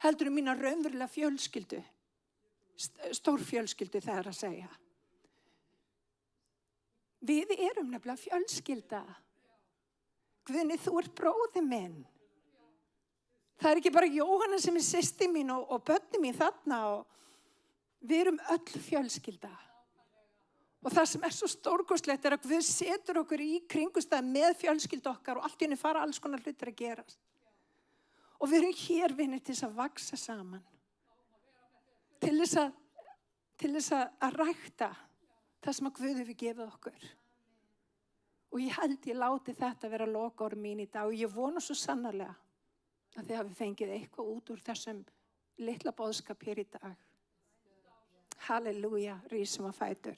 [SPEAKER 5] heldur mína raunverulega fjölskyldu. Stór fjölskyldu það að segja. Við erum nefnilega fjölskylda. Guðni, þú ert bróðir minn. Það ekki bara Jóhanna sem systir mín og börnin mín þarna. Við erum öll fjölskylda. Og það sem svo stórkostlegt að Guð setur okkur í kringumstæð með fjölskyldu okkar og allt í einu fara alls konar hlutir að gerast. Og við erum hér vinir til þess að vaksa saman. Til þess að rækta það sem að Guð hefur gefið okkur. Og ég held ég láti þetta vera lokaorð mín í dag og ég vona svo sannarlega að þið hafi fengið eitthvað út úr þessum litla boðskap hér í dag. Halleluja, rísum á fætur.